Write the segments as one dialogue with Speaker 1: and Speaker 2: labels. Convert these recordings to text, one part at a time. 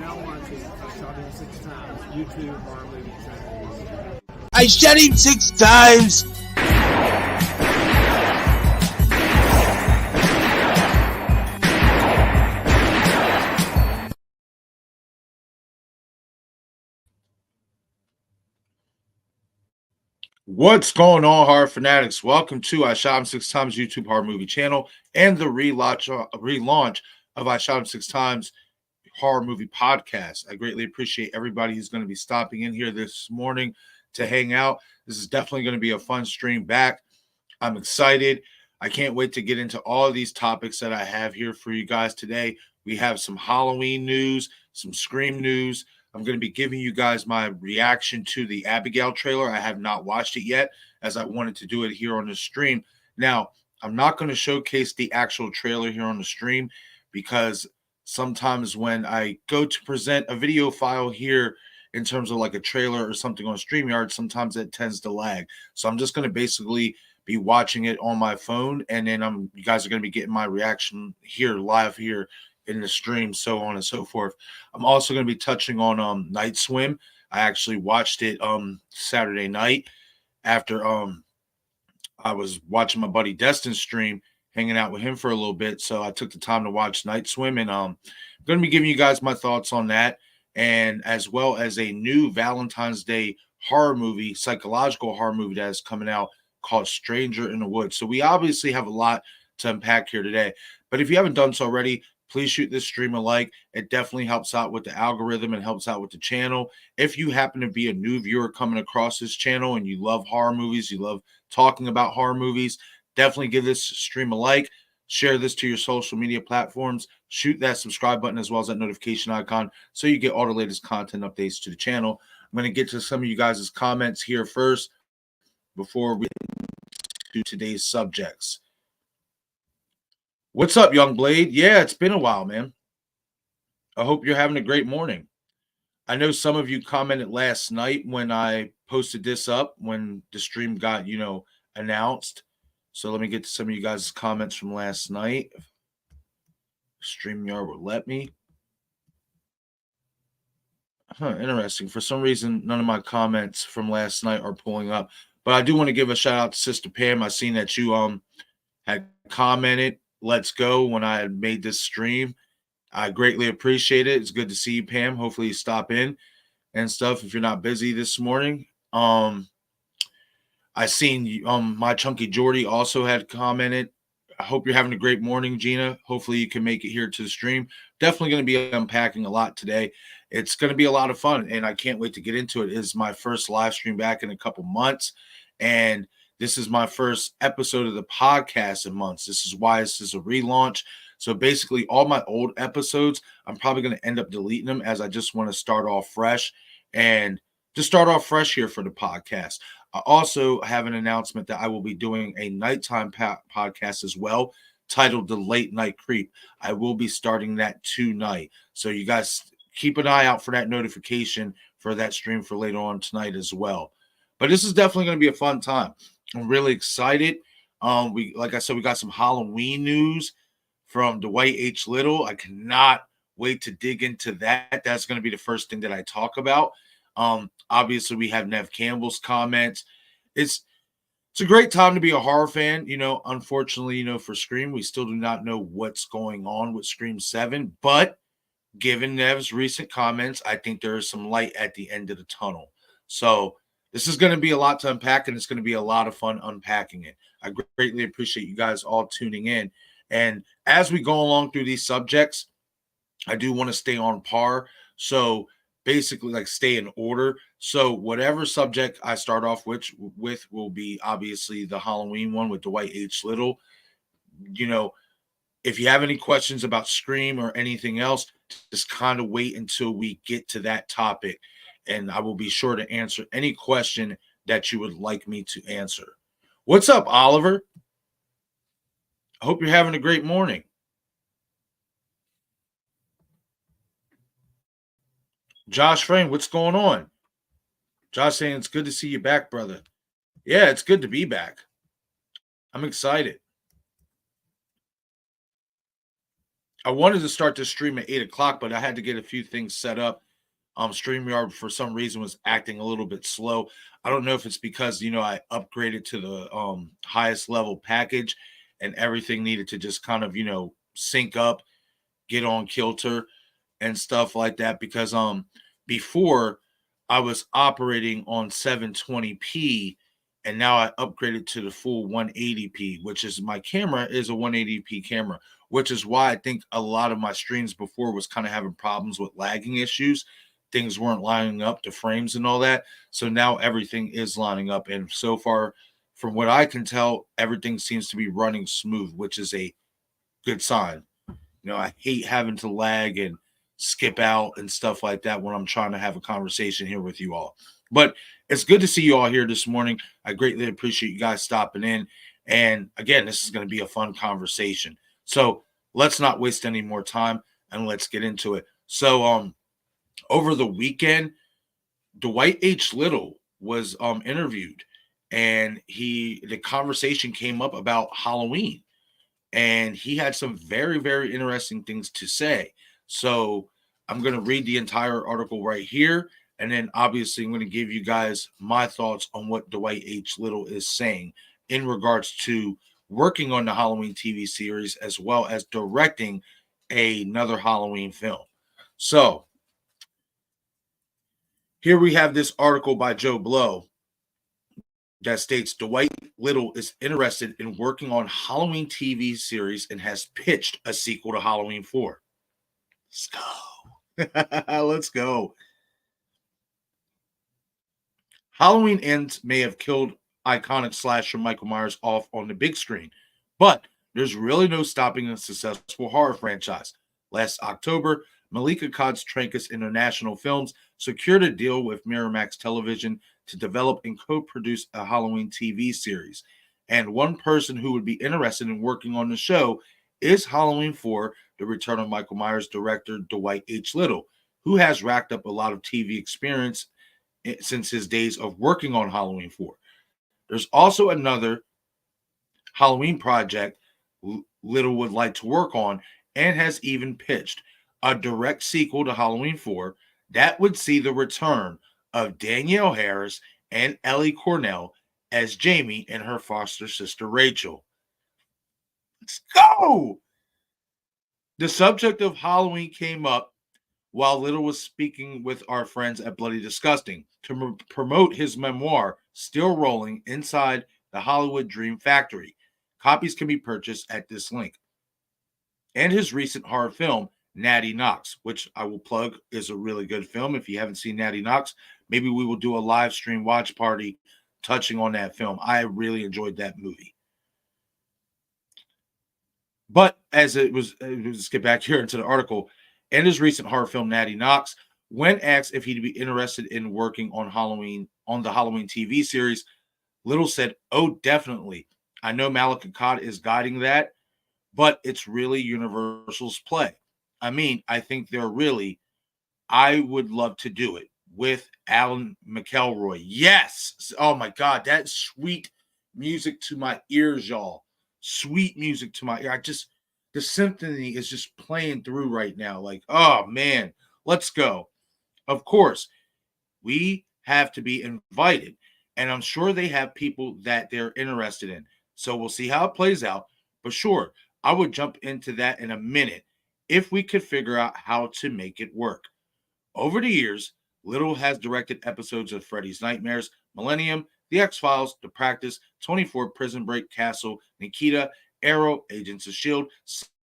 Speaker 1: now watching I Shot Him 6 Times YouTube horror movie series.
Speaker 2: I shot him 6 times! What's going on, horror fanatics? Welcome to I Shot Him 6 Times YouTube horror movie channel and the relaunch of I Shot Him 6 Times horror movie podcast. I greatly appreciate everybody who's going to be stopping in here this morning to hang out. This is definitely going to be a fun stream back. I'm excited. I can't wait to get into all of these topics that I have here for you guys today. We have some Halloween news, some Scream news. I'm going to be giving you guys my reaction to the Abigail trailer. I have not watched it yet, as I wanted to do it here on the stream. Now, I'm not going to showcase the actual trailer here on the stream because sometimes when I go to present a video file here in terms of like a trailer or something on StreamYard, sometimes it tends to lag. So I'm just going to basically be watching it on my phone, and then you guys are going to be getting my reaction here live here in the stream, so on and so forth. I'm also going to be touching on Nightswim. I actually watched it Saturday night after I was watching my buddy Destin's stream, hanging out with him for a little bit. So I took the time to watch Nightswim, and I'm going to be giving you guys my thoughts on that, and as well as a new Valentine's Day horror movie, psychological horror movie that is coming out called Stranger in the Woods. So we obviously have a lot to unpack here today. But if you haven't done so already, please shoot this stream a like. It definitely helps out with the algorithm and helps out with the channel. If you happen to be a new viewer coming across this channel and you love horror movies, you love talking about horror movies, definitely give this stream a like. Share this to your social media platforms. Shoot that subscribe button as well as that notification icon so you get all the latest content updates to the channel. I'm going to get to some of you guys' comments here first before we do today's subjects. What's up, Young Blade? Yeah, it's been a while, man. I hope you're having a great morning. I know some of you commented last night when I posted this up, when the stream got, announced. So let me get to some of you guys' comments from last night. StreamYard will let me. Interesting. For some reason, none of my comments from last night are pulling up. But I do want to give a shout out to Sister Pam. I seen that you had commented, "Let's go," when I had made this stream. I greatly appreciate it. It's good to see you, Pam. Hopefully you stop in and stuff if you're not busy this morning. I seen my Chunky Jordy also had commented. I hope you're having a great morning, Gina. Hopefully you can make it here to the stream. Definitely going to be unpacking a lot today. It's going to be a lot of fun, and I can't wait to get into it. It is my first live stream back in a couple months, and this is my first episode of the podcast in months. This is why this is a relaunch. So basically all my old episodes, I'm probably going to end up deleting them, as I just want to start off fresh and just start off fresh here for the podcast. I also have an announcement that I will be doing a nighttime podcast as well, titled The Late Night Creep. I will be starting that tonight. So you guys keep an eye out for that notification for that stream for later on tonight as well. But this is definitely going to be a fun time. I'm really excited. Like I said, we got some Halloween news from dwighthlittle. I cannot wait to dig into that. That's going to be the first thing that I talk about. Obviously, we have Neve Campbell's comments. It's a great time to be a horror fan. Unfortunately, for Scream, we still do not know what's going on with Scream 7. But given Nev's recent comments, I think there is some light at the end of the tunnel. So this is going to be a lot to unpack, and it's going to be a lot of fun unpacking it. I greatly appreciate you guys all tuning in. And as we go along through these subjects, I do want to stay on par. So basically, stay in order. So whatever subject I start off with will be obviously the Halloween one with Dwight H. Little. If you have any questions about Scream or anything else, just kind of wait until we get to that topic, and I will be sure to answer any question that you would like me to answer. What's up, Oliver? I hope you're having a great morning. Josh Frame, what's going on? Josh saying it's good to see you back, brother. Yeah, it's good to be back. I'm excited. I wanted to start this stream at 8 o'clock, but I had to get a few things set up. StreamYard for some reason was acting a little bit slow. I don't know if it's because, I upgraded to the highest level package and everything needed to just kind of, sync up, get on kilter and stuff like that. Because before I was operating on 720p and now I upgraded to the full 180p, which is my camera is a 180p camera, which is why I think a lot of my streams before was kind of having problems with lagging issues. Things weren't lining up to frames and all that. So now everything is lining up. And so far, from what I can tell, everything seems to be running smooth, which is a good sign. I hate having to lag and skip out and stuff like that when I'm trying to have a conversation here with you all. But it's good to see you all here this morning. I greatly appreciate you guys stopping in. And again, this is going to be a fun conversation. So let's not waste any more time and let's get into it. So over the weekend, Dwight H. Little was interviewed, and the conversation came up about Halloween, and he had some very, very interesting things to say. So I'm going to read the entire article right here, and then obviously I'm going to give you guys my thoughts on what Dwight H. Little is saying in regards to working on the Halloween TV series as well as directing another Halloween film. So here we have this article by Joe Blow that states Dwight Little is interested in working on Halloween TV series and has pitched a sequel to Halloween 4. Let's go. Let's go. Halloween Ends may have killed iconic slasher Michael Myers off on the big screen, but there's really no stopping a successful horror franchise. Last October, Malika Cods-Trancas International Films secured a deal with Miramax Television to develop and co-produce a Halloween TV series. And one person who would be interested in working on the show is Halloween 4, The Return of Michael Myers director Dwight H. Little, who has racked up a lot of TV experience since his days of working on Halloween 4. There's also another Halloween project Little would like to work on and has even pitched a direct sequel to Halloween 4 that would see the return of Danielleharris and Elliecornell as Jamie and her foster sister Rachel. Let's go! The subject of Halloween came up while Little was speaking with our friends at Bloody Disgusting to promote his memoir, Still Rolling, Inside the Hollywood Dream Factory. Copies can be purchased at this link. And his recent horror film, Natty Knox, which I will plug is a really good film. If you haven't seen Natty Knox, maybe we will do a live stream watch party touching on that film. I really enjoyed that movie. But as let's get back here into the article, and his recent horror film, Natty Knox, when asked if he'd be interested in working on the Halloween TV series, Little said, "Oh, definitely. I know Malika Cod is guiding that, but it's really Universal's play. I mean, I think I would love to do it with Alan McElroy." Yes. Oh my God. That's sweet music to my ears, y'all. Sweet music to my ear. The symphony is just playing through right now. Like, oh man, let's go. Of course, we have to be invited, and I'm sure they have people that they're interested in. So we'll see how it plays out. But sure, I would jump into that in a minute if we could figure out how to make it work. Over the years, Little has directed episodes of Freddy's Nightmares, Millennium, The X-Files, The Practice, 24, Prison Break, Castle, Nikita, Arrow, Agents of S.H.I.E.L.D.,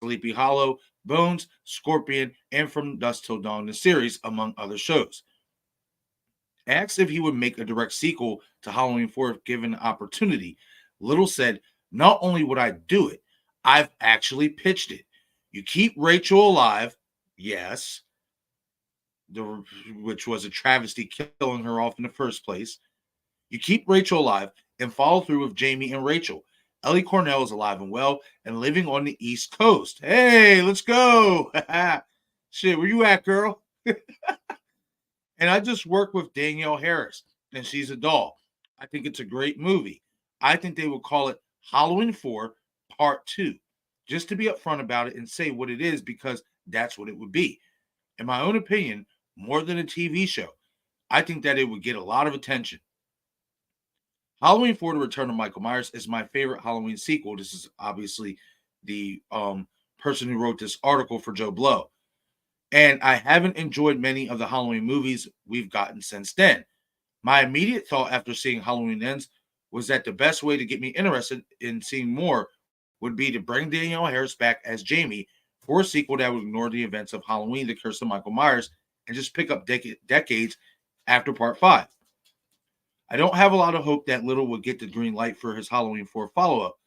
Speaker 2: Sleepy Hollow, Bones, Scorpion, and From Dusk Till Dawn, the series, among other shows. Asked if he would make a direct sequel to Halloween 4 if given the opportunity, Little said, "Not only would I do it, I've actually pitched it. You keep Rachel alive," yes, which was a travesty, killing her off in the first place. "You keep Rachel alive and follow through with Jamie and Rachel. Elliecornell is alive and well and living on the East Coast." Hey, let's go. Shit, where you at, girl? "And I just worked with Danielleharris, and she's a doll. I think it's a great movie. I think they would call it Halloween 4 Part 2. just to be upfront about it and say what it is, because that's what it would be. In my own opinion, more than a TV show, I think that it would get a lot of attention. Halloween 4: The Return of Michael Myers is my favorite Halloween sequel. This is obviously the person who wrote this article for Joe Blow. And I haven't enjoyed many of the Halloween movies we've gotten since then. My immediate thought after seeing Halloween Ends was that the best way to get me interested in seeing more would be to bring Danielle Harris back as Jamie for a sequel that would ignore the events of Halloween: The Curse of Michael Myers and just pick up decades after Part 5. I don't have a lot of hope that Little would get the green light for his Halloween 4 follow-up,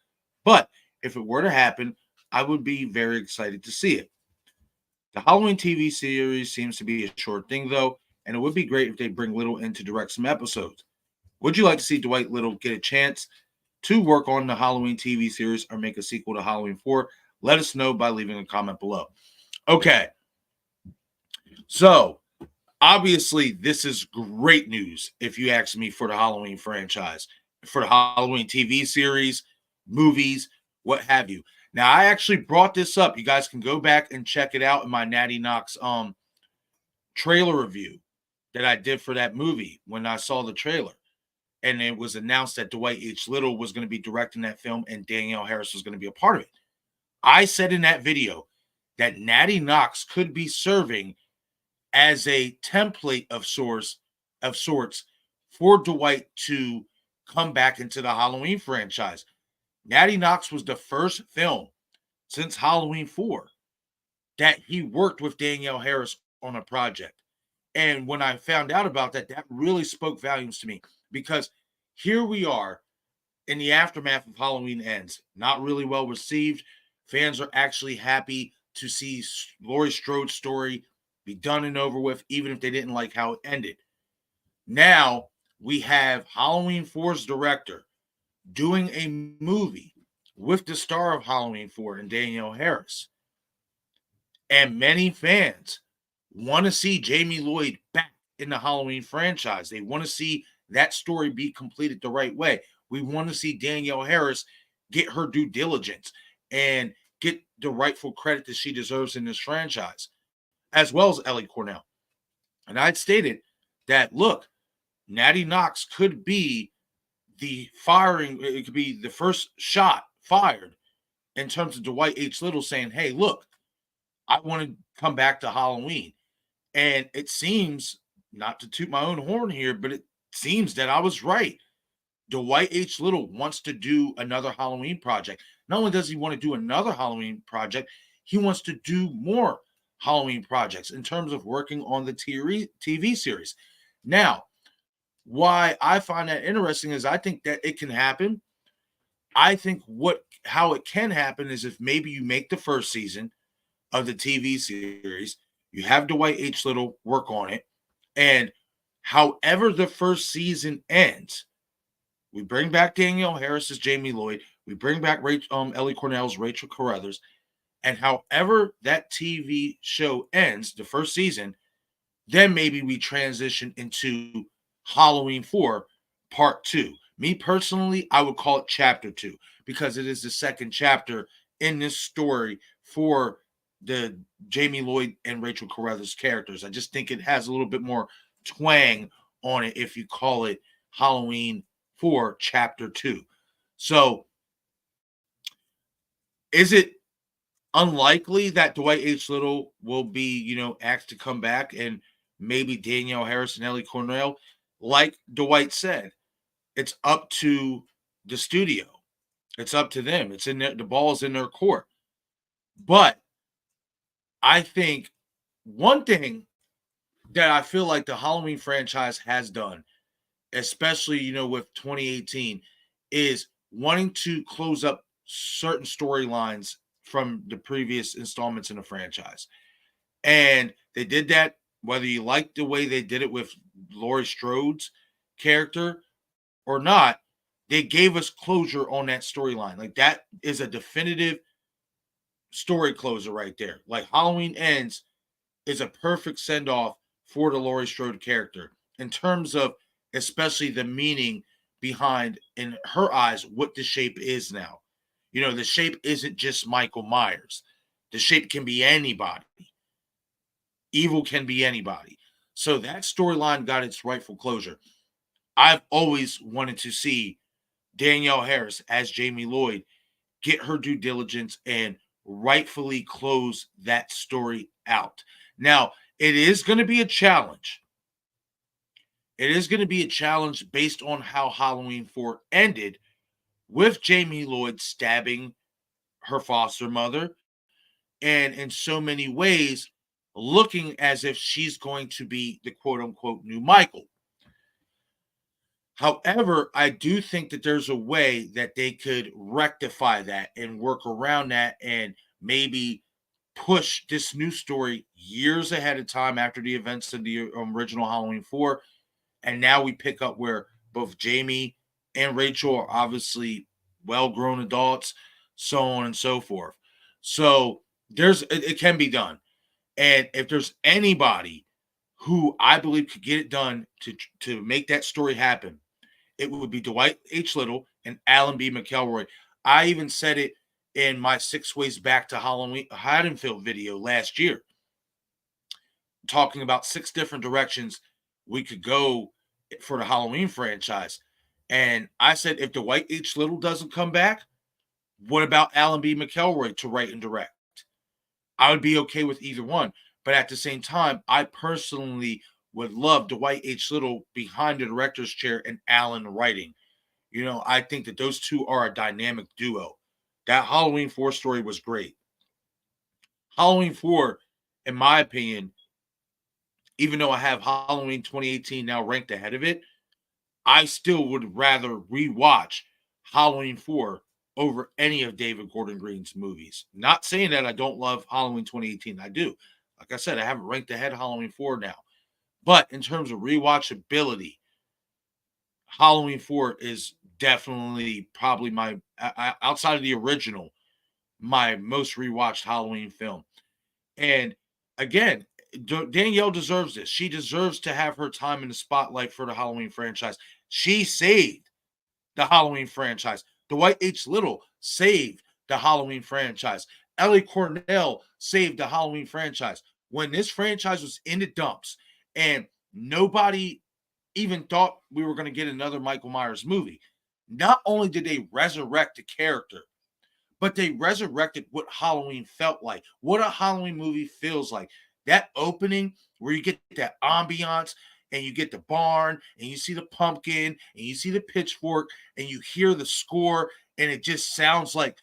Speaker 2: but if it were to happen, I would be very excited to see it. The Halloween TV series seems to be a short thing, though, and it would be great if they bring Little in to direct some episodes. Would you like to see Dwight Little get a chance to work on the Halloween TV series or make a sequel to Halloween 4? Let us know by leaving a comment below. Okay, so obviously this is great news if you ask me for the Halloween franchise, for the Halloween TV series, movies, what have you. Now, I actually brought this up. You guys can go back and check it out in my Natty Knox trailer review that I did for that movie when I saw the trailer. And it was announced that Dwight H. Little was going to be directing that film and Danielle Harris was going to be a part of it. I said in that video that Natty Knox could be serving as a template of sorts for Dwight to come back into the Halloween franchise. Natty Knox was the first film since Halloween 4 that he worked with Danielle Harris on a project. And when I found out about that, that really spoke volumes to me, because here we are in the aftermath of Halloween Ends, not really well received. Fans are actually happy to see Laurie Strode's story be done and over with, even if they didn't like how it ended. Now we have Halloween 4's director doing a movie with the star of Halloween 4 and Danielle Harris. And many fans want to see Jamielloyd back in the Halloween franchise. They want to see that story be completed the right way. We want to see Danielle Harris get her due diligence and get the rightful credit that she deserves in this franchise, as well as elliecornell. And I'd stated that, look, Natty Knox could be the firing, it could be the first shot fired in terms of Dwight H. Little saying, hey, look, I want to come back to Halloween. And it seems, not to toot my own horn here, but it seems that I was right. Dwight H. Little wants to do another Halloween project. Not only does he want to do another Halloween project, he wants to do more Halloween projects in terms of working on the TV series. Now, why I find that interesting is I think that it can happen. I think how it can happen is if maybe you make the first season of the TV series, you have Dwight H. Little work on it, and however the first season ends, we bring back Danielle Harris as Jamielloyd, we bring back elliecornell's Rachelcarruthers, and however that TV show ends, the first season, then maybe we transition into Halloween 4 Part 2. Me personally, I would call it Chapter 2 because it is the second chapter in this story for the Jamielloyd and Rachelcarruthers characters. I just think it has a little bit more twang on it if you call it Halloween 4 Chapter 2. So, is it unlikely that Dwight H. Little will be, asked to come back, and maybe Danielle Harris and elliecornell? Like Dwight said, it's up to the studio. It's up to them. It's in the ball's in their court. But I think one thing that I feel like the Halloween franchise has done, especially, with 2018, is wanting to close up certain storylines from the previous installments in the franchise. And they did that, whether you like the way they did it with Laurie Strode's character or not, they gave us closure on that storyline. Like, that is a definitive story closer right there. Like, Halloween Ends is a perfect send-off for the Laurie Strode character in terms of especially the meaning behind, in her eyes, what the shape is now. You know, the shape isn't just Michael Myers. The shape can be anybody. Evil can be anybody. So that storyline got its rightful closure. I've always wanted to see Danielle Harris as Jamielloyd get her due diligence and rightfully close that story out. Now, it is going to be a challenge. It is going to be a challenge based on how Halloween 4 ended, with Jamielloyd stabbing her foster mother, and in so many ways looking as if she's going to be the quote unquote new Michael. However, I do think that there's a way that they could rectify that and work around that and maybe push this new story years ahead of time after the events of the original Halloween 4. And now we pick up where both Jamie and Rachel are obviously well-grown adults, so on and so forth. So it can be done. And if there's anybody who I believe could get it done to make that story happen, it would be Dwight H. Little and Alan B. McElroy. I even said it in my 6 Ways Back to Halloween Haddonfield video last year, talking about 6 different directions we could go for the Halloween franchise. And I said, if Dwight H. Little doesn't come back, what about Alan B. McElroy to write and direct? I would be okay with either one. But at the same time, I personally would love Dwight H. Little behind the director's chair and Alan writing. You know, I think that those two are a dynamic duo. That Halloween 4 story was great. Halloween 4, in my opinion, even though I have Halloween 2018 now ranked ahead of it, I still would rather rewatch Halloween 4 over any of David Gordon Green's movies. Not saying that I don't love Halloween 2018. I do. Like I said, I have it ranked ahead of Halloween 4 now. But in terms of rewatchability, Halloween 4 is definitely probably my, outside of the original, my most rewatched Halloween film. And again, Danielle deserves this. She deserves to have her time in the spotlight for the Halloween franchise. She saved the Halloween franchise. Dwight H. Little saved the Halloween franchise. Elliecornell saved the Halloween franchise. When this franchise was in the dumps and nobody even thought we were going to get another Michael Myers movie, not only did they resurrect the character, but they resurrected what Halloween felt like, what a Halloween movie feels like. That opening where you get that ambiance and you get the barn and you see the pumpkin and you see the pitchfork and you hear the score and it just sounds like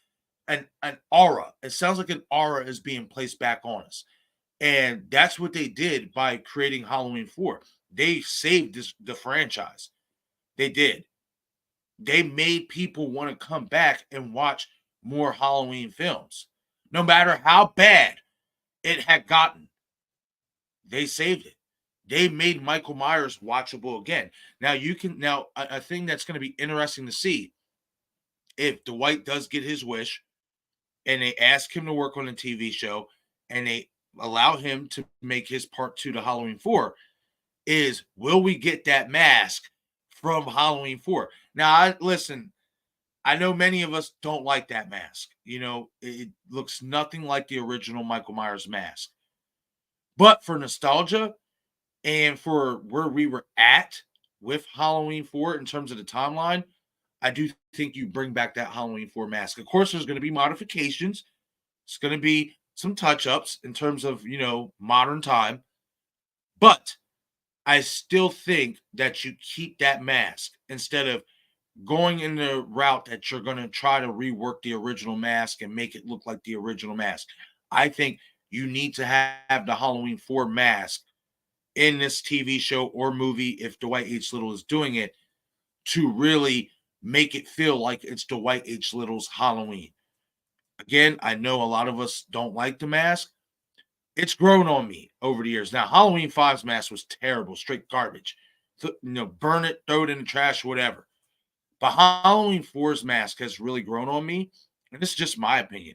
Speaker 2: an aura. It sounds like an aura is being placed back on us. And that's what they did by creating Halloween 4. They saved the franchise. They did. They made people want to come back and watch more Halloween films. No matter how bad it had gotten, they saved it. They made Michael Myers watchable again. Now a thing that's going to be interesting to see, if Dwight does get his wish and they ask him to work on a TV show and they allow him to make his part 2 to Halloween 4, is will we get that mask from Halloween 4? Now, listen, I know many of us don't like that mask. You know, it looks nothing like the original Michael Myers mask. But for nostalgia and for where we were at with Halloween 4 in terms of the timeline, I do think you bring back that Halloween 4 mask. Of course, there's going to be modifications. It's going to be some touch-ups in terms of, you know, modern time. But I still think that you keep that mask instead of going in the route that you're going to try to rework the original mask and make it look like the original mask. I think you need to have the Halloween 4 mask in this TV show or movie, if Dwight H. Little is doing it, to really make it feel like it's Dwight H. Little's Halloween. Again, I know a lot of us don't like the mask. It's grown on me over the years. Now, Halloween 5's mask was terrible, straight garbage. You know, burn it, throw it in the trash, whatever. But Halloween 4's mask has really grown on me, and this is just my opinion.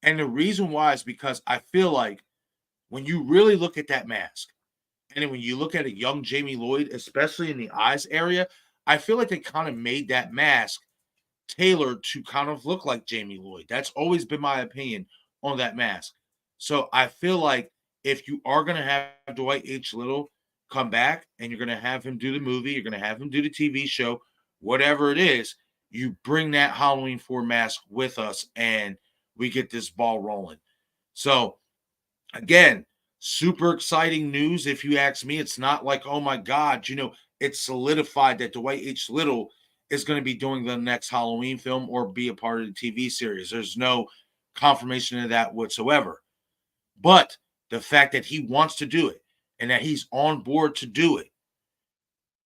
Speaker 2: And the reason why is because I feel like when you really look at that mask, and then when you look at a young Jamielloyd, especially in the eyes area, I feel like they kind of made that mask tailored to kind of look like Jamielloyd. That's always been my opinion on that mask. So I feel like if you are going to have Dwight H. Little come back and you're going to have him do the movie, you're going to have him do the TV show, whatever it is, you bring that Halloween 4 mask with us and we get this ball rolling. So again, super exciting news. If you ask me, it's not like, oh my God, it's solidified that Dwight H. Little is going to be doing the next Halloween film or be a part of the TV series. There's no confirmation of that whatsoever. But the fact that he wants to do it and that he's on board to do it,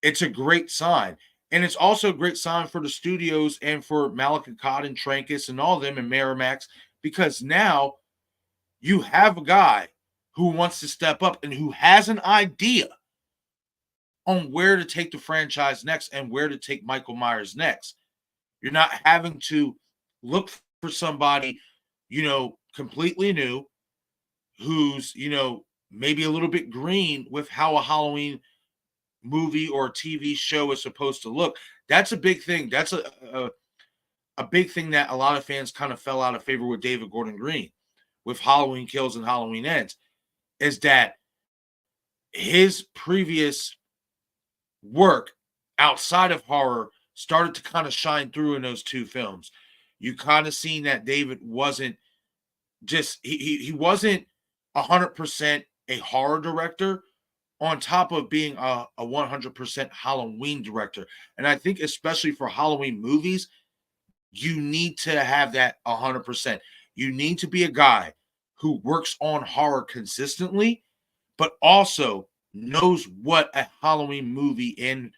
Speaker 2: it's a great sign. And it's also a great sign for the studios and for Melissabarrera and Trancas and all of them and Miramax, because now you have a guy who wants to step up and who has an idea on where to take the franchise next and where to take Michael Myers next. You're not having to look for somebody, completely new, who's, maybe a little bit green with how a Halloween movie or TV show is supposed to look. That's a big thing. That's a big thing that a lot of fans kind of fell out of favor with David Gordon Green with Halloween Kills and Halloween Ends, is that his previous work outside of horror started to kind of shine through in those two films. You kind of seen that David wasn't just, he wasn't 100% a horror director on top of being a 100% Halloween director. And I think especially for Halloween movies, you need to have that 100%. You need to be a guy who works on horror consistently, but also knows what a Halloween movie in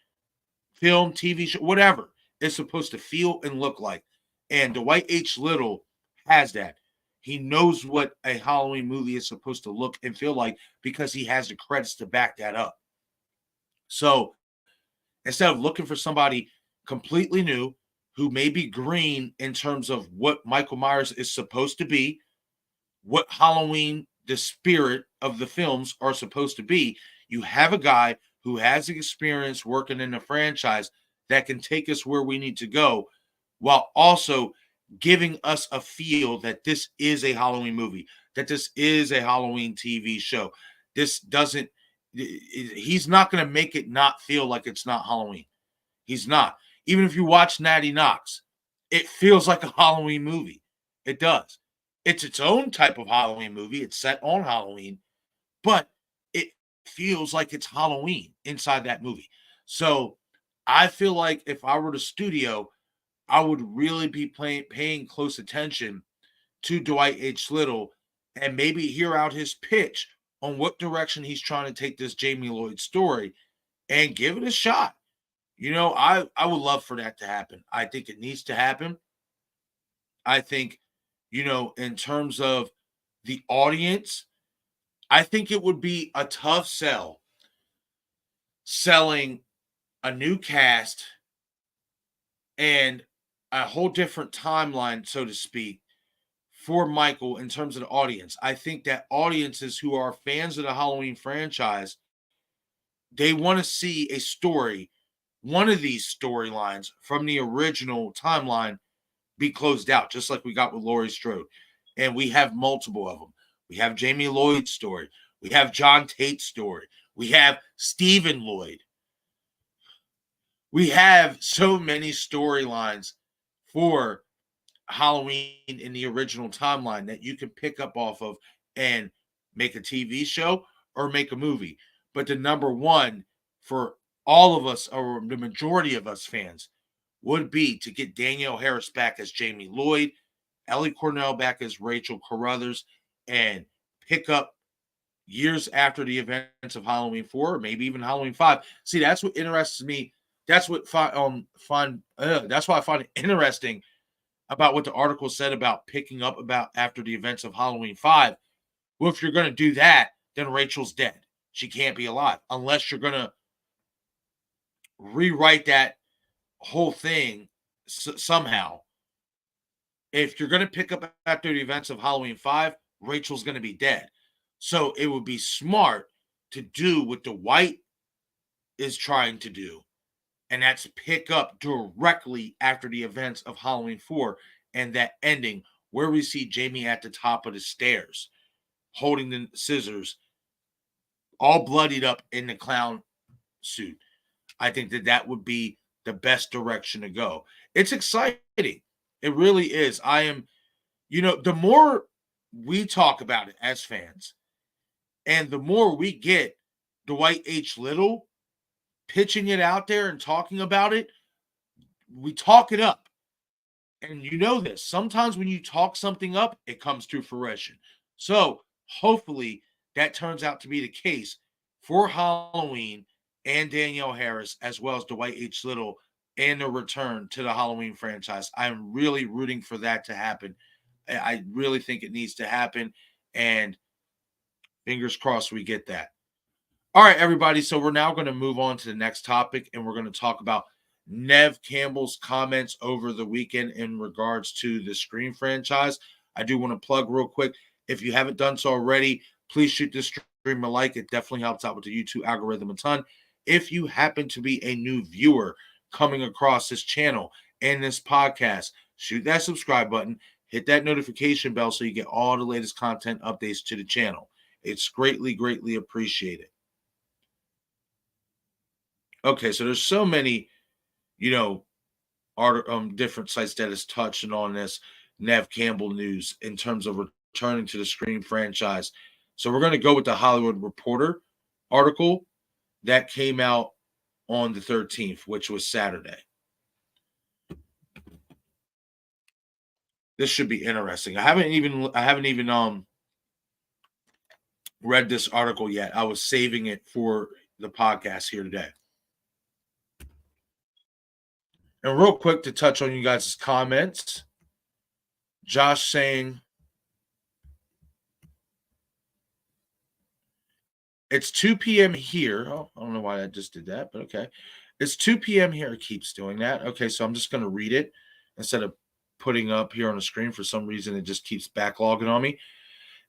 Speaker 2: film, TV show, whatever, is supposed to feel and look like. And Dwight H. Little has that. He knows what a Halloween movie is supposed to look and feel like because he has the credits to back that up. So instead of looking for somebody completely new who may be green in terms of what Michael Myers is supposed to be, what Halloween, the spirit of the films are supposed to be, you have a guy who has experience working in the franchise that can take us where we need to go while also giving us a feel that this is a Halloween movie, that this is a Halloween TV show. He's not going to make it not feel like it's not Halloween. He's not. Even if you watch Natty Knox, it feels like a Halloween movie. It does. It's its own type of Halloween movie. It's set on Halloween, but it feels like it's Halloween inside that movie. So I feel like if I were the studio, I would really be paying close attention to Dwight H. Little and maybe hear out his pitch on what direction he's trying to take this Jamielloyd story and give it a shot. I would love for that to happen. I think it needs to happen. I think, in terms of the audience, I think it would be a tough sell selling a new cast and a whole different timeline, so to speak, for Michael in terms of the audience. I think that audiences who are fans of the Halloween franchise, they want to see a story, one of these storylines from the original timeline be closed out, just like we got with Laurie Strode. And we have multiple of them. We have Jamielloyd's story. We have John Tate's story. We have Stephen Lloyd. We have so many storylines for Halloween in the original timeline that you can pick up off of and make a TV show or make a movie. But the number one for all of us, or the majority of us fans, would be to get Danielleharris back as Jamielloyd, Elliecornell back as Rachelcarruthers, and pick up years after the events of Halloween 4, or maybe even Halloween 5. See, that's what interests me. That's what that's why I find it interesting about what the article said about picking up about after the events of Halloween 5. Well, if you're going to do that, then Rachel's dead. She can't be alive unless you're going to rewrite that whole thing somehow. If you're going to pick up after the events of Halloween 5, Rachel's going to be dead. So it would be smart to do what Dwight is trying to do And that's pick up directly after the events of Halloween 4 and that ending where we see Jamie at the top of the stairs holding the scissors, all bloodied up in the clown suit. I think that would be the best direction to go. It's exciting. It really is. I am, the more we talk about it as fans and the more we get Dwight H. Little pitching it out there and talking about it, we talk it up. And you know this. Sometimes when you talk something up, it comes to fruition. So hopefully that turns out to be the case for Halloween and Danielle Harris, as well as Dwight H. Little and the return to the Halloween franchise. I'm really rooting for that to happen. I really think it needs to happen. And fingers crossed we get that. All right, everybody. So we're now going to move on to the next topic, and we're going to talk about Neve Campbell's comments over the weekend in regards to the Scream franchise. I do want to plug real quick. If you haven't done so already, please shoot this stream a like. It definitely helps out with the YouTube algorithm a ton. If you happen to be a new viewer coming across this channel and this podcast, shoot that subscribe button, hit that notification bell so you get all the latest content updates to the channel. It's greatly, greatly appreciated. Okay, so there's so many, different sites that is touching on this Neve Campbell news in terms of returning to the Scream franchise. So we're going to go with the Hollywood Reporter article that came out on the 13th, which was Saturday. This should be interesting. I haven't even read this article yet. I was saving it for the podcast here today. And real quick to touch on you guys' comments. Josh saying, it's 2 p.m. here. Oh, I don't know why I just did that, but okay. It's 2 p.m. here. It keeps doing that. Okay, so I'm just going to read it instead of putting up here on the screen. For some reason, it just keeps backlogging on me.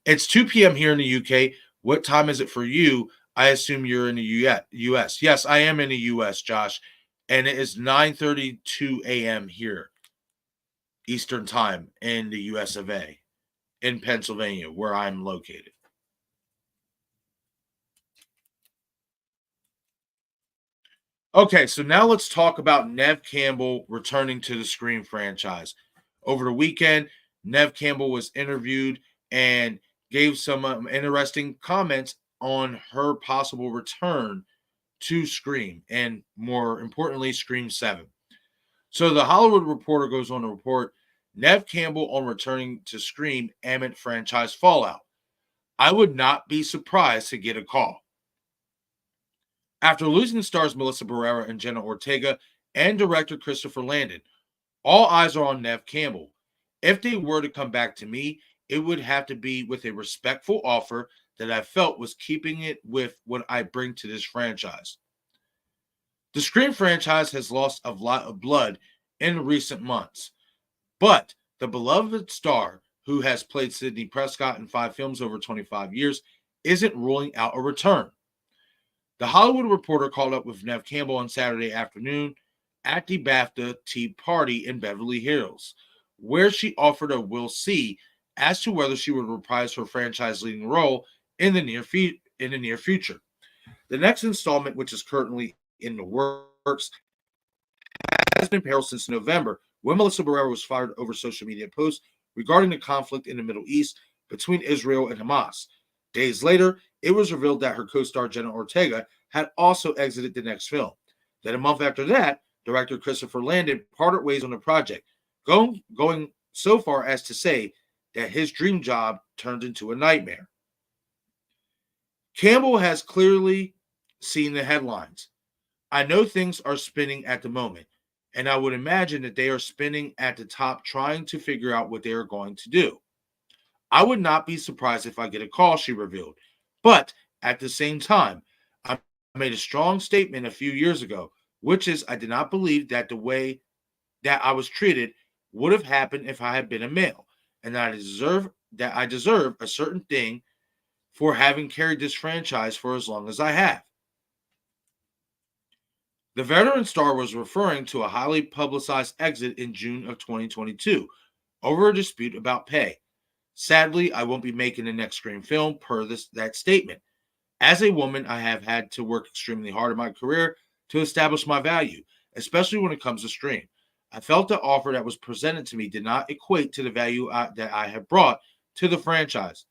Speaker 2: It's 2 p.m. here in the UK. What time is it for you? I assume you're in the U.S. Yes, I am in the U.S., Josh. And it is 9:32 a.m. here, Eastern Time, in the U.S. of A., in Pennsylvania, where I'm located. Okay, so now let's talk about Neve Campbell returning to the Scream franchise. Over the weekend, Neve Campbell was interviewed and gave some interesting comments on her possible return to Scream, and more importantly, Scream 7. So the Hollywood Reporter goes on to report, Neve Campbell on returning to Scream amid franchise fallout. I would not be surprised to get a call. After losing stars Melissabarrera and Jenna Ortega and director Christopher Landon, all eyes are on Neve Campbell. If they were to come back to me, it would have to be with a respectful offer that I felt was keeping it with what I bring to this franchise. The Scream franchise has lost a lot of blood in recent months, but the beloved star who has played Sidney Prescott in 5 films over 25 years isn't ruling out a return. The Hollywood Reporter called up with Neve Campbell on Saturday afternoon at the BAFTA Tea Party in Beverly Hills, where she offered a "we'll see" as to whether she would reprise her franchise leading role in the near future. The next installment, which is currently in the works, has been in peril since November, when Melissabarrera was fired over social media posts regarding the conflict in the Middle East between Israel and Hamas. Days later, it was revealed that her co-star Jenna Ortega had also exited the next film. Then a month after that, director Christopher Landon parted ways on the project, going so far as to say that his dream job turned into a nightmare. Campbell has clearly seen the headlines. I know things are spinning at the moment, and I would imagine that they are spinning at the top trying to figure out what they are going to do. I would not be surprised if I get a call, she revealed. But at the same time, I made a strong statement a few years ago, which is I did not believe that the way that I was treated would have happened if I had been a male, and that I deserve a certain thing for having carried this franchise for as long as I have. The veteran star was referring to a highly publicized exit in June of 2022 over a dispute about pay. Sadly, I won't be making the next Scream film per that statement. As a woman, I have had to work extremely hard in my career to establish my value, especially when it comes to Scream. I felt the offer that was presented to me did not equate to the value that I have brought to the franchise.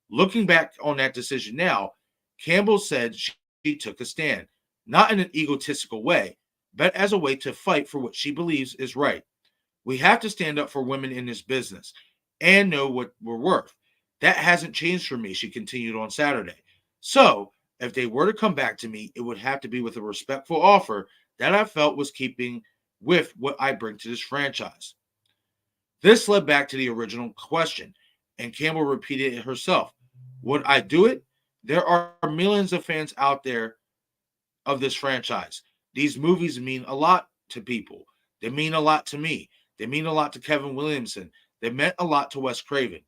Speaker 2: Looking back on that decision now, Campbell said she took a stand, not in an egotistical way, but as a way to fight for what she believes is right. We have to stand up for women in this business and know what we're worth. That hasn't changed for me, she continued on Saturday. So, if they were to come back to me, it would have to be with a respectful offer that I felt was keeping with what I bring to this franchise. This led back to the original question, and Campbell repeated it herself. Would I do it? There are millions of fans out there of this franchise. These movies mean a lot to people. They mean a lot to me. They mean a lot to Kevin Williamson. They meant a lot to Wes Craven.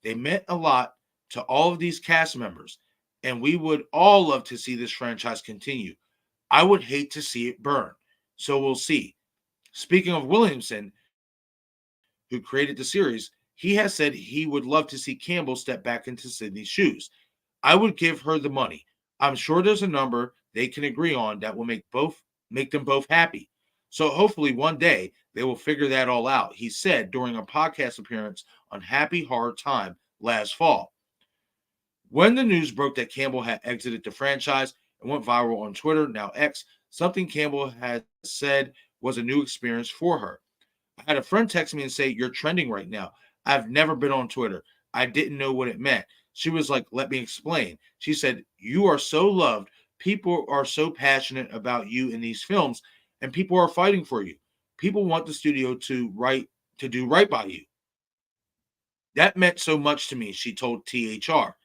Speaker 2: They meant a lot to all of these cast members. And we would all love to see this franchise continue. I would hate to see it burn. So we'll see. Speaking of Williamson, who created the series, he has said he would love to see Campbell step back into Sidney's shoes. I would give her the money. I'm sure there's a number they can agree on that will make them both happy. So hopefully one day they will figure that all out, he said during a podcast appearance on Happy Horror Time last fall. When the news broke that Campbell had exited the franchise and went viral on Twitter, now X, something Campbell had said was a new experience for her. I had a friend text me and say, "You're trending right now. I've never been on Twitter. I didn't know what it meant." She was like, "Let me explain." She said, "You are so loved. People are so passionate about you in these films, and people are fighting for you. People want the studio to do right by you." That meant so much to me, she told THR.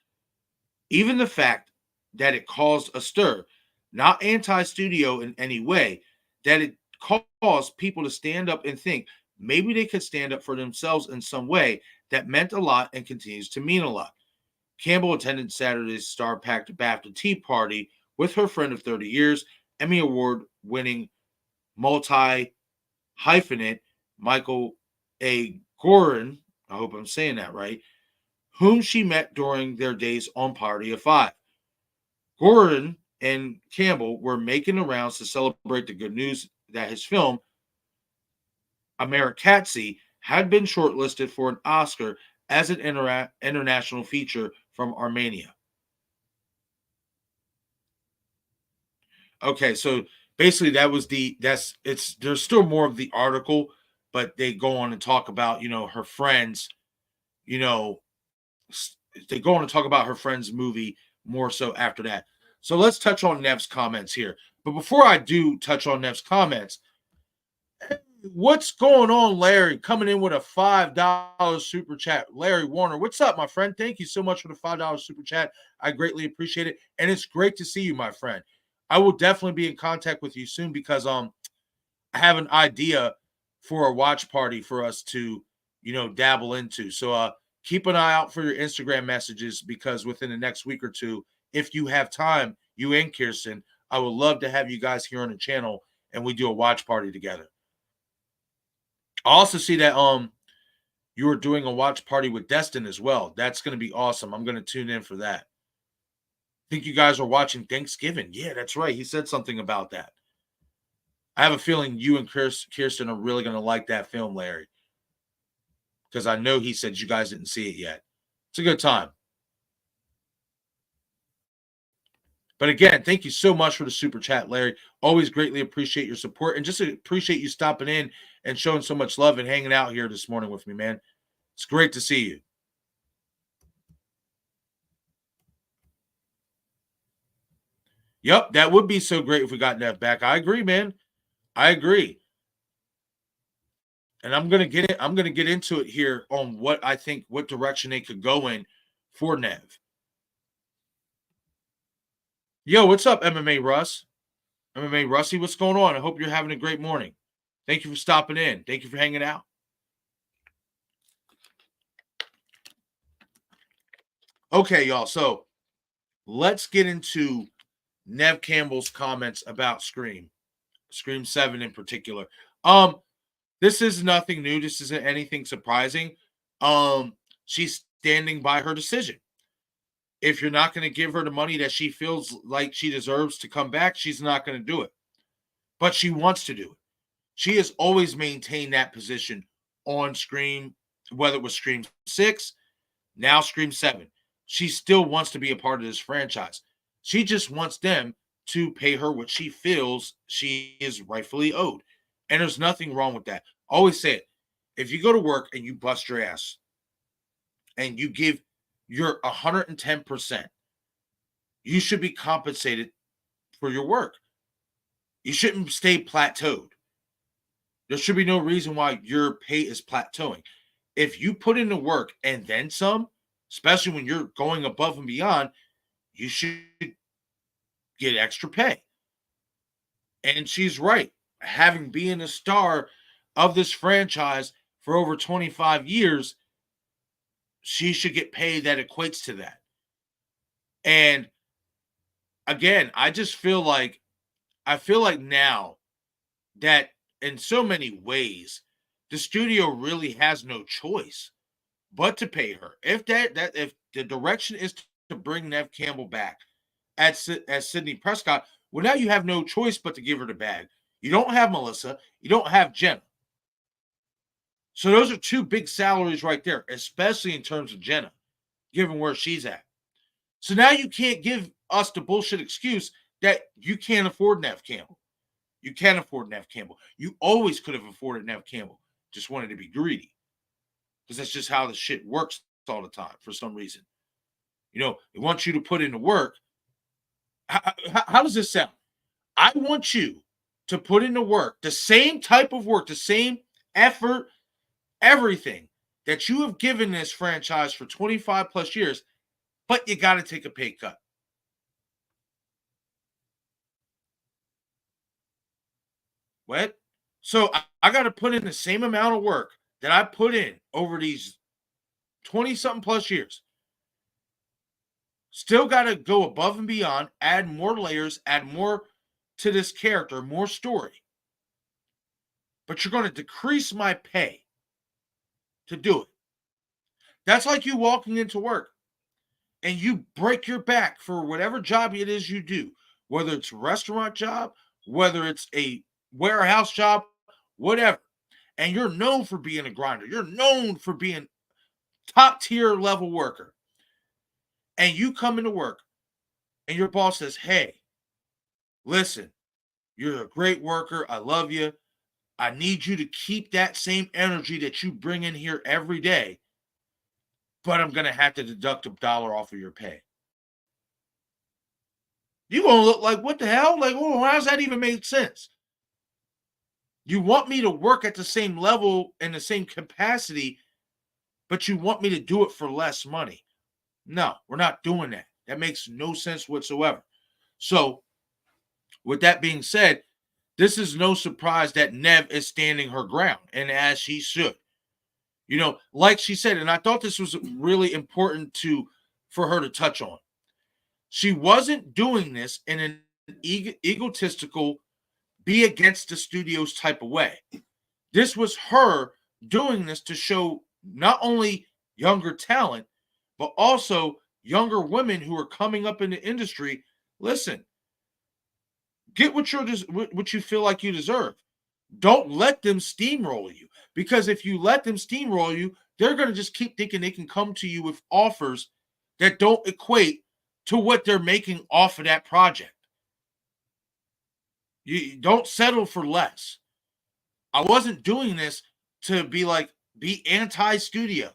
Speaker 2: Even the fact that it caused a stir, not anti-studio in any way, that it caused people to stand up and think maybe they could stand up for themselves in some way, that meant a lot and continues to mean a lot. Campbell attended Saturday's star-packed BAFTA tea party with her friend of 30 years, Emmy Award-winning multi-hyphenate Michael A. Gorin, I hope I'm saying that right, whom she met during their days on Party of Five. Gorin and Campbell were making the rounds to celebrate the good news that his film, Americatsi, had been shortlisted for an Oscar as an international feature from Armenia. Okay, so basically there's still more of the article, but they go on and talk about, her friends, you know, they go on to talk about her friend's movie more so after that. So let's touch on Nev's comments here. But before I do touch on Nev's comments, what's going on, Larry? Coming in with a $5 super chat. Larry Warner, what's up, my friend? Thank you so much for the $5 super chat. I greatly appreciate it. And it's great to see you, my friend. I will definitely be in contact with you soon because I have an idea for a watch party for us to, dabble into. So keep an eye out for your Instagram messages because within the next week or two, if you have time, you and Kirsten, I would love to have you guys here on the channel and we do a watch party together. I also see that you were doing a watch party with Destin as well. That's going to be awesome. I'm going to tune in for that. I think you guys are watching Thanksgiving. Yeah, that's right. He said something about that. I have a feeling you and Kirsten are really going to like that film, Larry. Because I know he said you guys didn't see it yet. It's a good time. But again, thank you so much for the super chat, Larry. Always greatly appreciate your support and just appreciate you stopping in and showing so much love and hanging out here this morning with me, man. It's great to see you. Yep, that would be so great if we got Nev back. I agree, man. I agree. And I'm gonna get into it here on what I think, what direction they could go in for Nev. Yo, what's up, MMA Russ? MMA Russie, what's going on? I hope you're having a great morning. Thank you for stopping in. Thank you for hanging out. Okay, y'all. So let's get into Nev Campbell's comments about Scream. Scream 7 in particular. This is nothing new. This isn't anything surprising. She's standing by her decision. If you're not going to give her the money that she feels like she deserves to come back, she's not going to do it. But she wants to do it. She has always maintained that position on Scream, whether it was Scream 6, now Scream 7. She still wants to be a part of this franchise. She just wants them to pay her what she feels she is rightfully owed. And there's nothing wrong with that. I always say it. If you go to work and you bust your ass and you give your 110%, you should be compensated for your work. You shouldn't stay plateaued. There should be no reason why your pay is plateauing. If you put in the work and then some, especially when you're going above and beyond, you should get extra pay. And she's right. Having been a star of this franchise for over 25 years, she should get paid that equates to that. And again, I feel like now that in so many ways, the studio really has no choice but to pay her. If if the direction is to bring Neve Campbell back as Sidney Prescott, well, now you have no choice but to give her the bag. You don't have Melissa. You don't have Jenna. So those are two big salaries right there, especially in terms of Jenna, given where she's at. So now you can't give us the bullshit excuse that you can't afford Neve Campbell. You can't afford Neve Campbell. You always could have afforded Neve Campbell. Just wanted to be greedy. Because that's just how the shit works all the time for some reason. You know, they want you to put in the work. How does this sound? I want you to put in the work, the same type of work, the same effort, everything that you have given this franchise for 25 plus years, but you got to take a pay cut. What? So I got to put in the same amount of work that I put in over these 20-something plus years. Still got to go above and beyond, add more layers, add more to this character, more story. But you're going to decrease my pay to do it. That's like you walking into work and you break your back for whatever job it is you do, whether it's a restaurant job, whether it's a warehouse job, whatever. And you're known for being a grinder. You're known for being top tier level worker. And you come into work and your boss says, hey, listen, you're a great worker. I love you. I need you to keep that same energy that you bring in here every day, but I'm going to have to deduct $1 off of your pay. You're going to look like, what the hell? Like, oh, how does that even make sense? You want me to work at the same level and the same capacity, but you want me to do it for less money. No, we're not doing that. That makes no sense whatsoever. So, with that being said, this is no surprise that Neve is standing her ground, and as she should. You know, like she said, and I thought this was really important for her to touch on. She wasn't doing this in an egotistical, be against the studios type of way. This was her doing this to show not only younger talent, but also younger women who are coming up in the industry. Listen, get what you feel like you deserve. Don't let them steamroll you, because if you let them steamroll you, they're going to just keep thinking they can come to you with offers that don't equate to what they're making off of that project. You don't settle for less. I wasn't doing this to be anti-studio.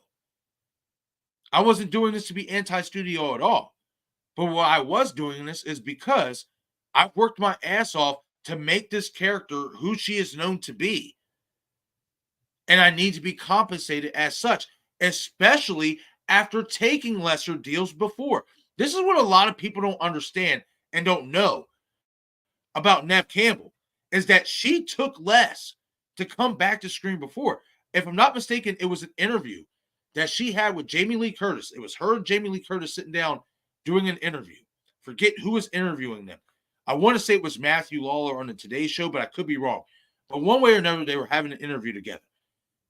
Speaker 2: I wasn't doing this to be anti-studio at all. But what I was doing this is because I worked my ass off to make this character who she is known to be. And I need to be compensated as such, especially after taking lesser deals before. This is what a lot of people don't understand and don't know about Neve Campbell, is that she took less to come back to Scream before. If I'm not mistaken, it was an interview that she had with Jamie Lee Curtis. It was her and Jamie Lee Curtis sitting down doing an interview. Forget who was interviewing them. I want to say it was Matthew Lawler on the Today Show, but I could be wrong. But one way or another, they were having an interview together.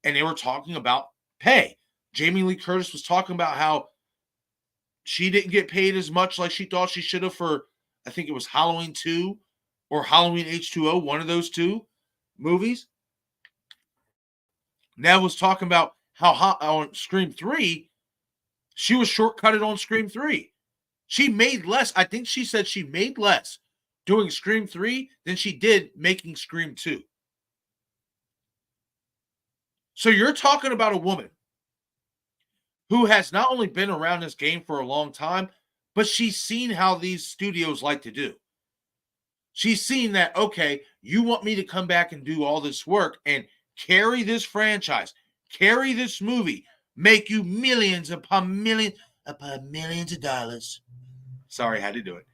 Speaker 2: And they were talking about pay. Jamie Lee Curtis was talking about how she didn't get paid as much like she thought she should have for, I think it was Halloween 2 or Halloween H2O, one of those two movies. Nev was talking about how on Scream 3, she was shortcutted on Scream 3. She made less. I think she said she made less doing Scream 3 than she did making Scream 2. So you're talking about a woman who has not only been around this game for a long time, but she's seen how these studios like to do. She's seen that, okay, you want me to come back and do all this work and carry this franchise, carry this movie, make you millions upon millions of dollars. Sorry, I had to do it.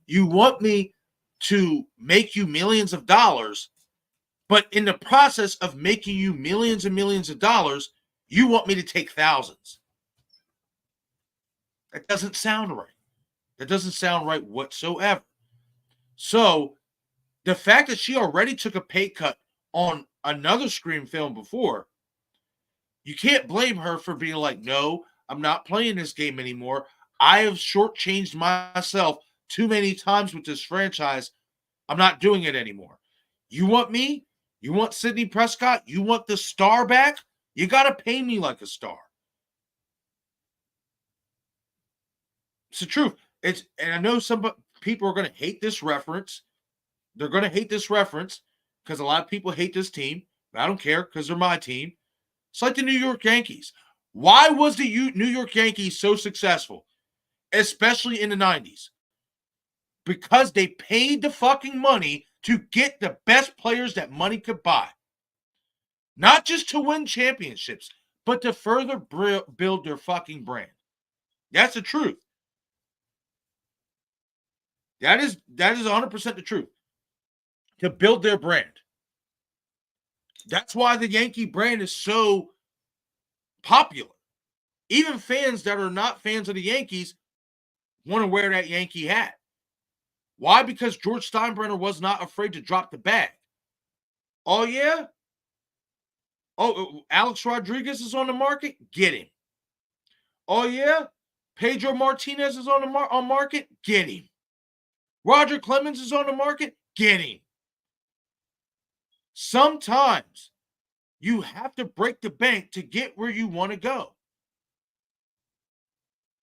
Speaker 2: You want me to make you millions of dollars, but in the process of making you millions and millions of dollars, you want me to take thousands. That doesn't sound right. That doesn't sound right whatsoever. So the fact that she already took a pay cut on another Scream film before, you can't blame her for being like, no, I'm not playing this game anymore. I have shortchanged myself too many times with this franchise. I'm not doing it anymore. You want me? You want Sidney Prescott? You want the star back? You got to pay me like a star. It's the truth. And I know some people are going to hate this reference. They're going to hate this reference because a lot of people hate this team. But I don't care because they're my team. It's like the New York Yankees. Why was the New York Yankees so successful, especially in the 90s? Because they paid the fucking money to get the best players that money could buy. Not just to win championships, but to further build their fucking brand. That's the truth. That is 100% the truth. To build their brand. That's why the Yankee brand is so popular. Even fans that are not fans of the Yankees want to wear that Yankee hat. Why? Because George Steinbrenner was not afraid to drop the bag. Oh, yeah? Oh, Alex Rodriguez is on the market? Get him. Oh, yeah? Pedro Martinez is on market? Get him. Roger Clemens is on the market? Get him. Sometimes you have to break the bank to get where you want to go.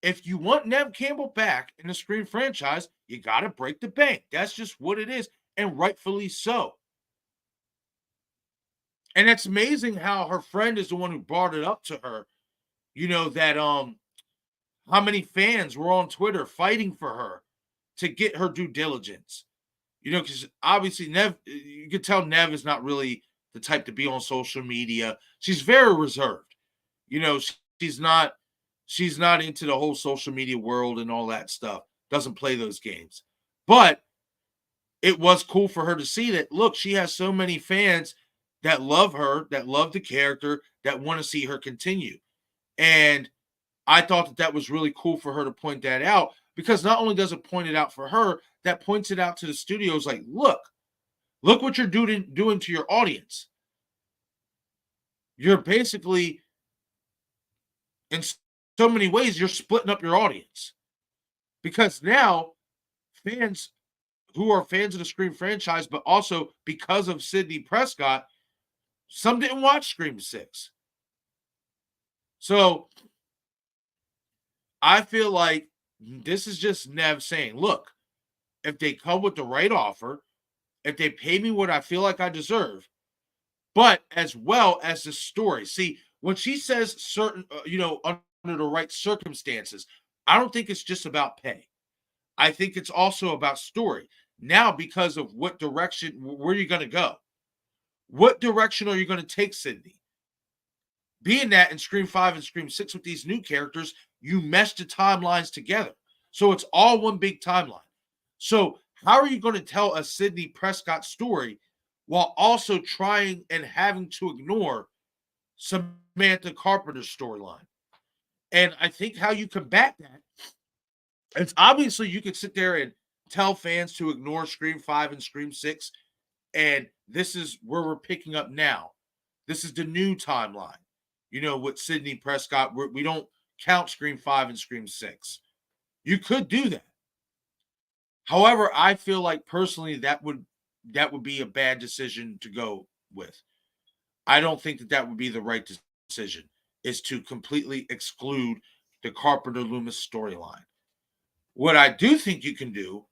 Speaker 2: If you want Neve Campbell back in the Scream franchise, you got to break the bank. That's just what it is, and rightfully so. And it's amazing how her friend is the one who brought it up to her. You know, that how many fans were on Twitter fighting for her to get her due diligence. You know, because obviously Neve, you could tell Neve is not really the type to be on social media. She's very reserved. You know, she's not into the whole social media world and all that stuff. Doesn't play those games. But it was cool for her to see that, look, she has so many fans that love her, that love the character, that want to see her continue. And I thought that was really cool for her to point that out, because not only does it point it out for her, that points it out to the studios like, look what you're doing to your audience. You're basically, in so many ways, you're splitting up your audience. Because now fans who are fans of the Scream franchise, but also because of Sidney Prescott, some didn't watch Scream 6. So I feel like this is just Neve saying, look, if they come with the right offer, if they pay me what I feel like I deserve, but as well as the story. See, when she says certain, under the right circumstances, I don't think it's just about pay. I think it's also about story. Now, because of what direction, where are you going to go? What direction are you going to take Sidney? Being that in Scream 5 and Scream 6 with these new characters, you mesh the timelines together. So it's all one big timeline. So how are you going to tell a Sidney Prescott story while also trying and having to ignore Samantha Carpenter's storyline? And I think how you combat that, it's obviously you could sit there and tell fans to ignore Scream 5 and Scream 6. And this is where we're picking up now. This is the new timeline. With Sidney Prescott, we don't count Scream 5 and Scream 6. You could do that. However, I feel like personally that would be a bad decision to go with. I don't think that would be the right decision, is to completely exclude the Carpenter Loomis storyline. What I do think you can do,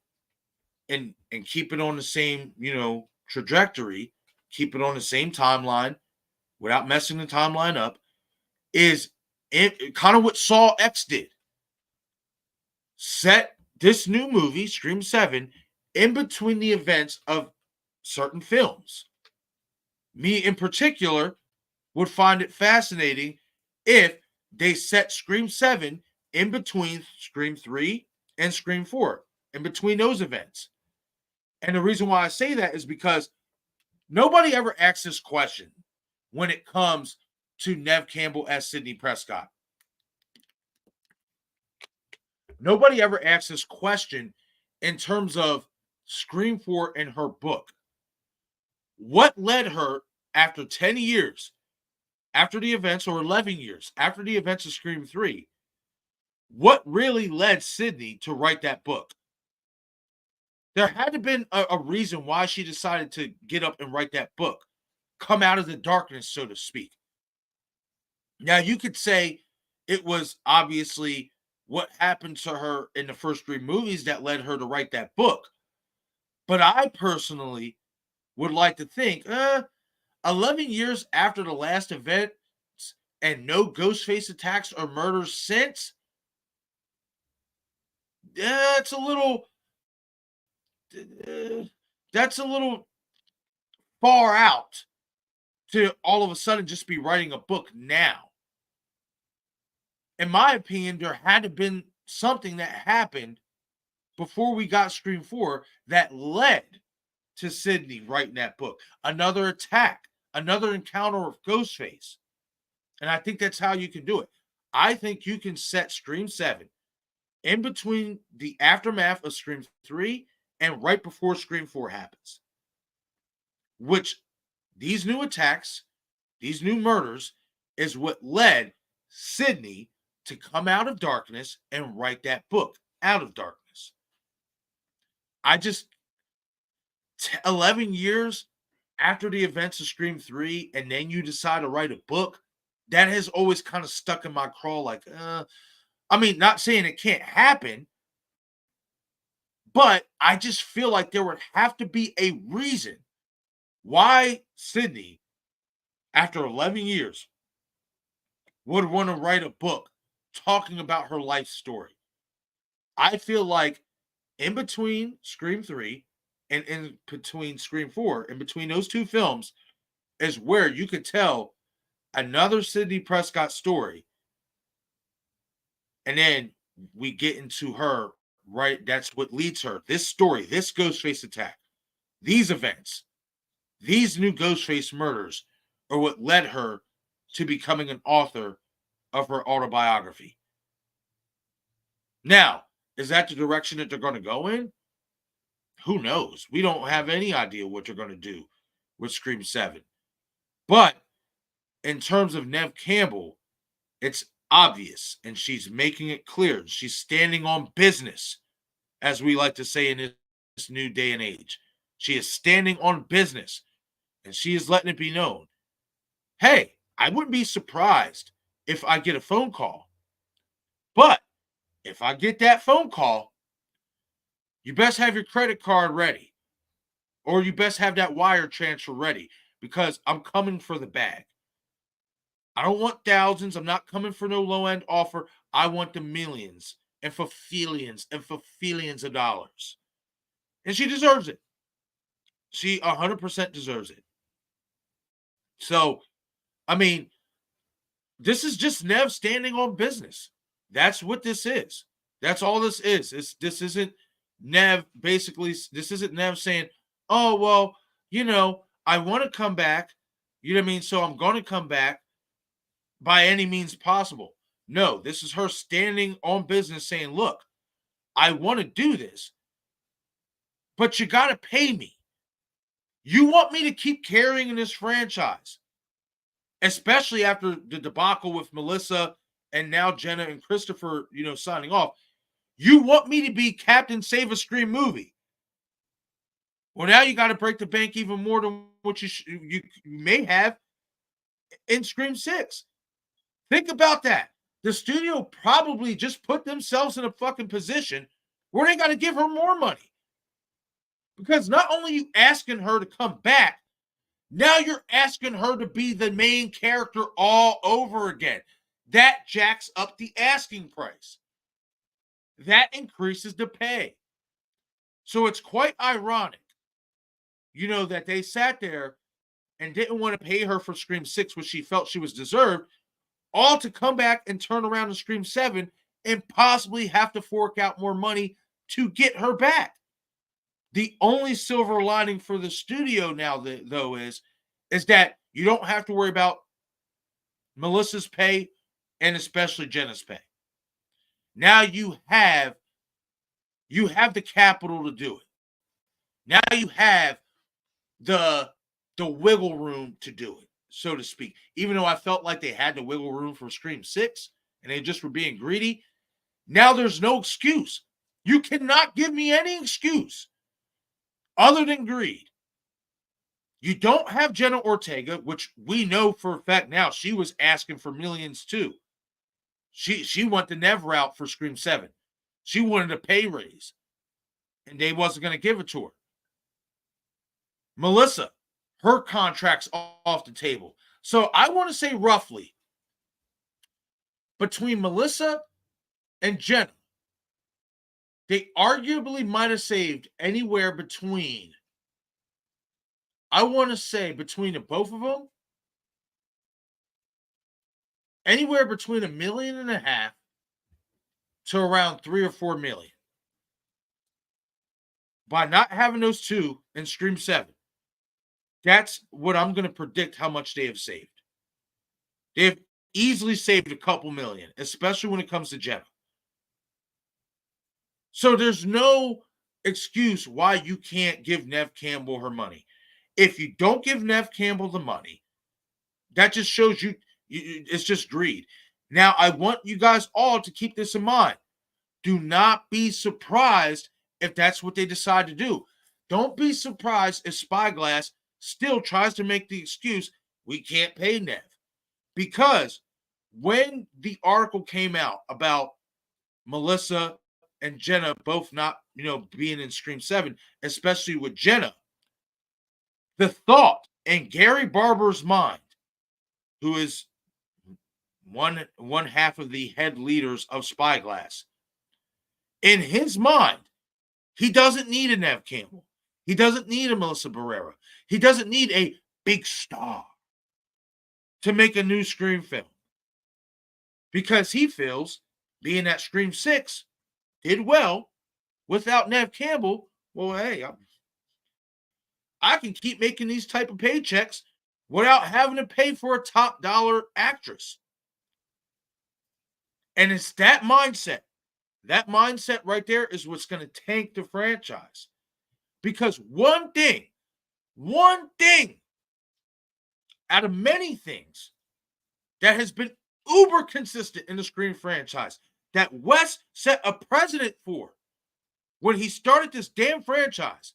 Speaker 2: and keep it on the same, trajectory, keep it on the same timeline without messing the timeline up, is kind of what Saw X did. Set this new movie, Scream 7, in between the events of certain films. Me in particular would find it fascinating if they set Scream 7 in between Scream 3 and Scream 4, in between those events. And the reason why I say that is because nobody ever asks this question when it comes to Neve Campbell as Sidney Prescott. Nobody ever asks this question in terms of Scream 4 and her book. What led her, after 10 years, after the events, or 11 years, after the events of Scream 3, what really led Sidney to write that book? There had to have been a reason why she decided to get up and write that book. Come out of the darkness, so to speak. Now, you could say it was obviously what happened to her in the first 3 movies that led her to write that book. But I personally would like to think, 11 years after the last event and no Ghostface attacks or murders since, it's a little... that's a little far out to all of a sudden just be writing a book now. In my opinion, there had to have been something that happened before we got Scream 4 that led to Sidney writing that book. Another attack, another encounter with Ghostface. And I think that's how you can do it. I think you can set Scream 7 in between the aftermath of Scream 3 and right before Scream 4 happens. Which, these new attacks, these new murders, is what led Sidney to come out of darkness and write that book, Out of Darkness. 11 years after the events of Scream 3, and then you decide to write a book, that has always kind of stuck in my craw like, not saying it can't happen, but I just feel like there would have to be a reason why Sidney, after 11 years, would want to write a book talking about her life story. I feel like in between Scream 3 and in between Scream 4, in between those 2 films, is where you could tell another Sidney Prescott story. And then we get into her, right? That's what leads her. This story, this Ghostface attack, these events, these new Ghostface murders are what led her to becoming an author of her autobiography. Now, is that the direction that they're going to go in? Who knows? We don't have any idea what they're going to do with Scream 7. But in terms of Neve Campbell, it's obvious, and she's making it clear. She's standing on business, as we like to say in this new day and age. She is standing on business, and she is letting it be known. Hey, I wouldn't be surprised if I get a phone call. But if I get that phone call, you best have your credit card ready, or you best have that wire transfer ready, because I'm coming for the bag. I don't want thousands. I'm not coming for no low-end offer. I want the millions, and for feelings of dollars. And she deserves it. She 100% deserves it. So, this is just Neve standing on business. That's what this is. That's all this is. This isn't Neve, basically, this isn't Neve saying, oh, well, I want to come back. You know what I mean? So I'm going to come back by any means possible. No, this is her standing on business saying, look, I want to do this, but you got to pay me. You want me to keep carrying this franchise, especially after the debacle with Melissa and now Jenna and Christopher, signing off. You want me to be Captain Save a Scream movie. Well, now you got to break the bank even more than what you may have in Scream 6. Think about that. The studio probably just put themselves in a fucking position where they got to give her more money. Because not only are you asking her to come back, now you're asking her to be the main character all over again. That jacks up the asking price. That increases the pay. So it's quite ironic, that they sat there and didn't want to pay her for Scream 6, which she felt she was deserved, all to come back and turn around and Scream 7 and possibly have to fork out more money to get her back. The only silver lining for the studio now, though, is that you don't have to worry about Melissa's pay and especially Jenna's pay. Now you have the capital to do it. Now you have the wiggle room to do it, so to speak. Even though I felt like they had the wiggle room for Scream 6 and they just were being greedy, now there's no excuse. You cannot give me any excuse other than greed. You don't have Jenna Ortega, which we know for a fact now she was asking for millions too. She went the Nev route for Scream 7. She wanted a pay raise, and they wasn't going to give it to her. Melissa, her contract's off the table. So I want to say roughly between Melissa and Jenna, they arguably might have saved anywhere between, I want to say between the both of them, anywhere between $1.5 million to around $3 or $4 million. By not having those two in Scream 7. That's what I'm going to predict how much they have saved. They have easily saved a couple million, especially when it comes to Jenna. So there's no excuse why you can't give Neve Campbell her money. If you don't give Neve Campbell the money, that just shows you it's just greed. Now, I want you guys all to keep this in mind. Do not be surprised if that's what they decide to do. Don't be surprised if Spyglass still tries to make the excuse, we can't pay Neve. Because when the article came out about Melissa and Jenna both not, being in Scream 7, especially with Jenna, the thought in Gary Barber's mind, who is one half of the head leaders of Spyglass, in his mind, he doesn't need a Neve Campbell. He doesn't need a Melissabarrera. He doesn't need a big star to make a new Scream film. Because he feels, being that Scream 6 did well without Neve Campbell, well, hey, I can keep making these type of paychecks without having to pay for a top dollar actress. And it's that mindset. That mindset right there is what's going to tank the franchise. Because one thing out of many things that has been uber consistent in the Scream franchise that Wes set a precedent for when he started this damn franchise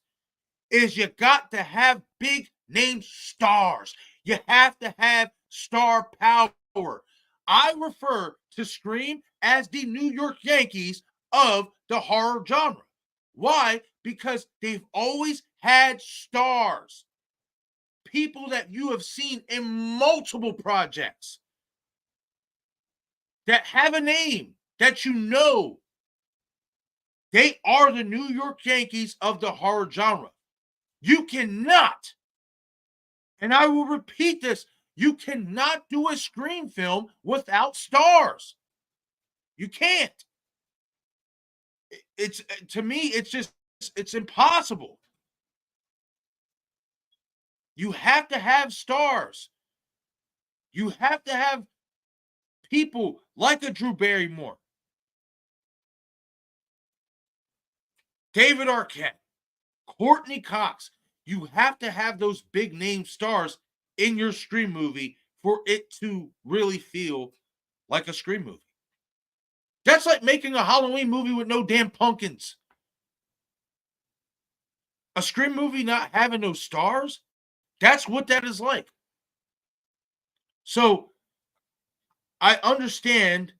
Speaker 2: is you got to have big name stars. You have to have star power. I refer to Scream as the New York Yankees of the horror genre. Why? Because they've always had stars. People that you have seen in multiple projects that have a name that you know. They are the New York Yankees of the horror genre. You cannot, and I will repeat this, you cannot do a Scream film without stars. You can't. It's, to me, it's impossible. You have to have stars. You have to have people like a Drew Barrymore, David Arquette, Courtney Cox. You have to have those big name stars in your Scream movie for it to really feel like a Scream movie. That's like making a Halloween movie with no damn pumpkins. A Scream movie not having no stars, that's what that is like. So I understand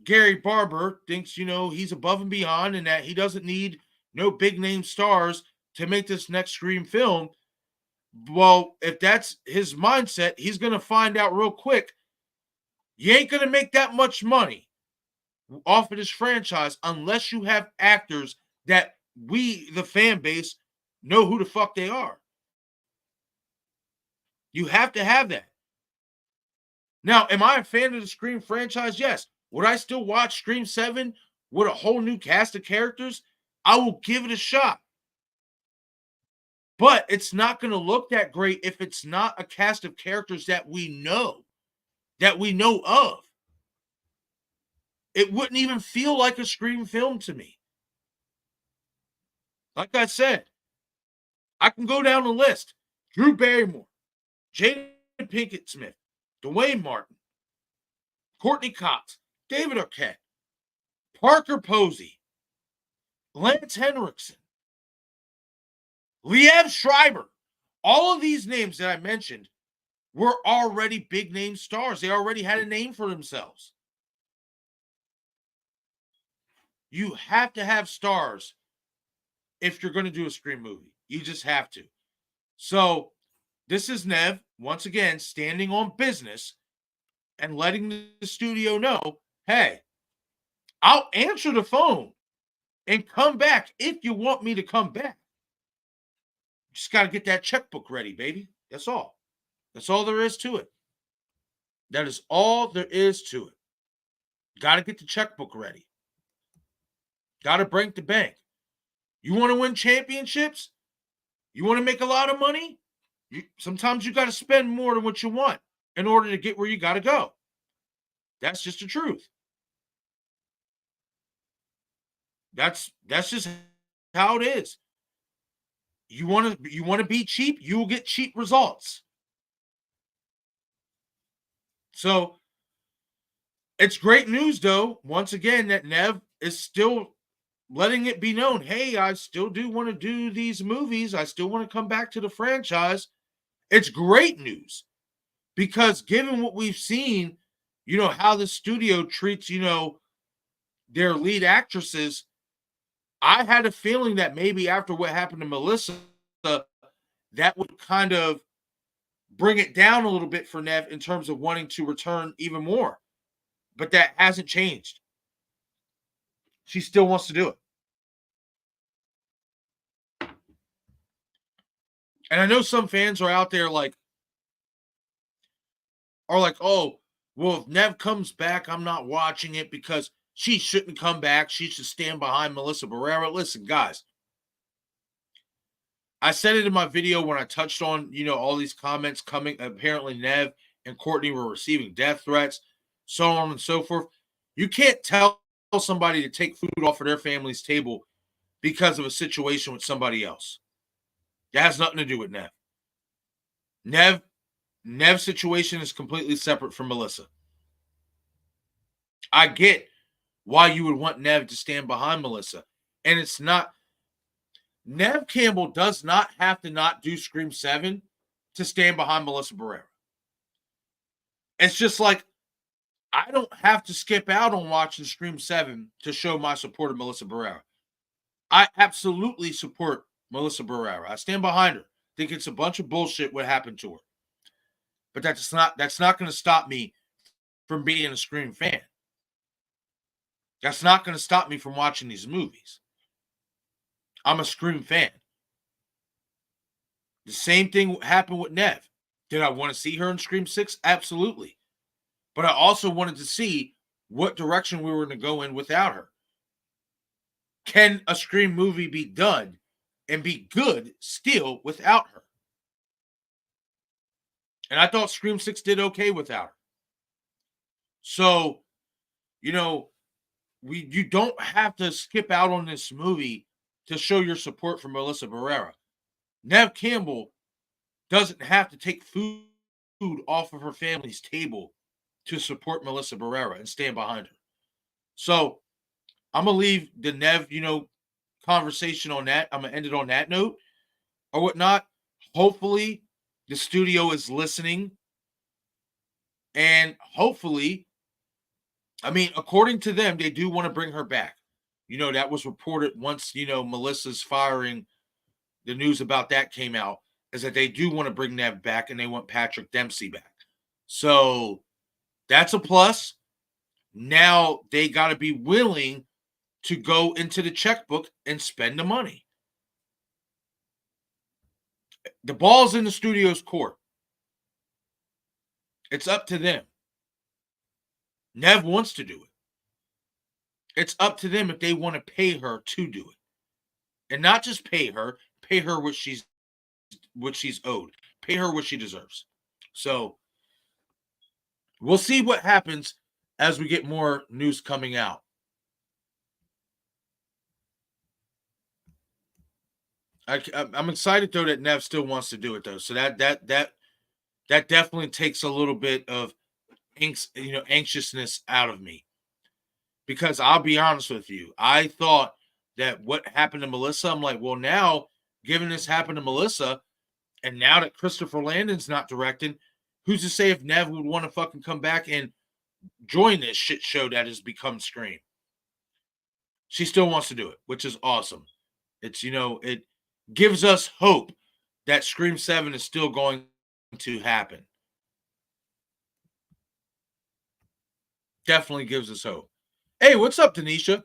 Speaker 2: Gary Barber thinks, he's above and beyond and that he doesn't need no big name stars to make this next Scream film. Well, if that's his mindset, he's going to find out real quick. You ain't going to make that much money off of this franchise unless you have actors that we, the fan base, know who the fuck they are. You have to have that. Now, am I a fan of the Scream franchise? Yes. Would I still watch Scream 7 with a whole new cast of characters? I will give it a shot. But it's not going to look that great if it's not a cast of characters that we know of. It wouldn't even feel like a Scream film to me. Like I said, I can go down the list. Drew Barrymore, Jada Pinkett Smith, Dwayne Martin, Courtney Cox, David Arquette, Parker Posey, Lance Henriksen, Liev Schreiber. All of these names that I mentioned were already big name stars. They already had a name for themselves. You have to have stars if you're going to do a Scream movie. You just have to. So this is Nev, once again, standing on business and letting the studio know, hey, I'll answer the phone and come back if you want me to come back. Just got to get that checkbook ready, baby. That's all. That's all there is to it. That is all there is to it. Got to get the checkbook ready. Got to break the bank. You want to win championships? You want to make a lot of money? Sometimes you got to spend more than what you want in order to get where you got to go. That's just the truth. That's just how it is. You want to be cheap, you will get cheap results. So it's great news, though, once again, that Nev is still letting it be known, hey, I still do want to do these movies. I still want to come back to the franchise. It's great news because given what we've seen, how the studio treats, their lead actresses, I had a feeling that maybe after what happened to Melissa, that would kind of bring it down a little bit for Nev in terms of wanting to return even more. But that hasn't changed. She still wants to do it. And I know some fans are out there like, oh, well, if Nev comes back, I'm not watching it because she shouldn't come back. She should stand behind Melissabarrera. Listen, guys, I said it in my video when I touched on, all these comments coming. Apparently, Nev and Courtney were receiving death threats, so on and so forth. You can't tell somebody to take food off of their family's table because of a situation with somebody else. That has nothing to do with Nev. Nev's situation is completely separate from Melissa. I get why you would want Nev to stand behind Melissa. And it's not... Neve Campbell does not have to not do Scream 7 to stand behind Melissabarrera. It's just like, I don't have to skip out on watching Scream 7 to show my support of Melissabarrera. I absolutely support Melissabarrera. I stand behind her. Think it's a bunch of bullshit what happened to her. But that's not going to stop me from being a Scream fan. That's not going to stop me from watching these movies. I'm a Scream fan. The same thing happened with Nev. Did I want to see her in Scream 6? Absolutely. But I also wanted to see what direction we were going to go in without her. Can a Scream movie be done and be good still without her? And I thought Scream 6 did okay without her. So, you don't have to skip out on this movie to show your support for Melissabarrera. Neve Campbell doesn't have to take food off of her family's table to support Melissabarrera and stand behind her. So I'm going to leave the Neve, conversation on that. I'm going to end it on that note or whatnot. Hopefully the studio is listening. And hopefully, according to them, they do want to bring her back. That was reported once, Melissa's firing, the news about that came out, is that they do want to bring Neve back and they want Patrick Dempsey back. So that's a plus. Now they got to be willing to go into the checkbook and spend the money. The ball's in the studio's court. It's up to them. Neve wants to do it. It's up to them if they want to pay her to do it. And not just pay her what she's owed. Pay her what she deserves. So we'll see what happens as we get more news coming out. I'm excited though that Neve still wants to do it though. So that definitely takes a little bit of anxiousness out of me. Because I'll be honest with you, I thought that what happened to Melissa, I'm like, well, now, given this happened to Melissa, and now that Christopher Landon's not directing, who's to say if Neve would want to fucking come back and join this shit show that has become Scream? She still wants to do it, which is awesome. It's, it gives us hope that Scream 7 is still going to happen. Definitely gives us hope. Hey, what's up, Tanisha?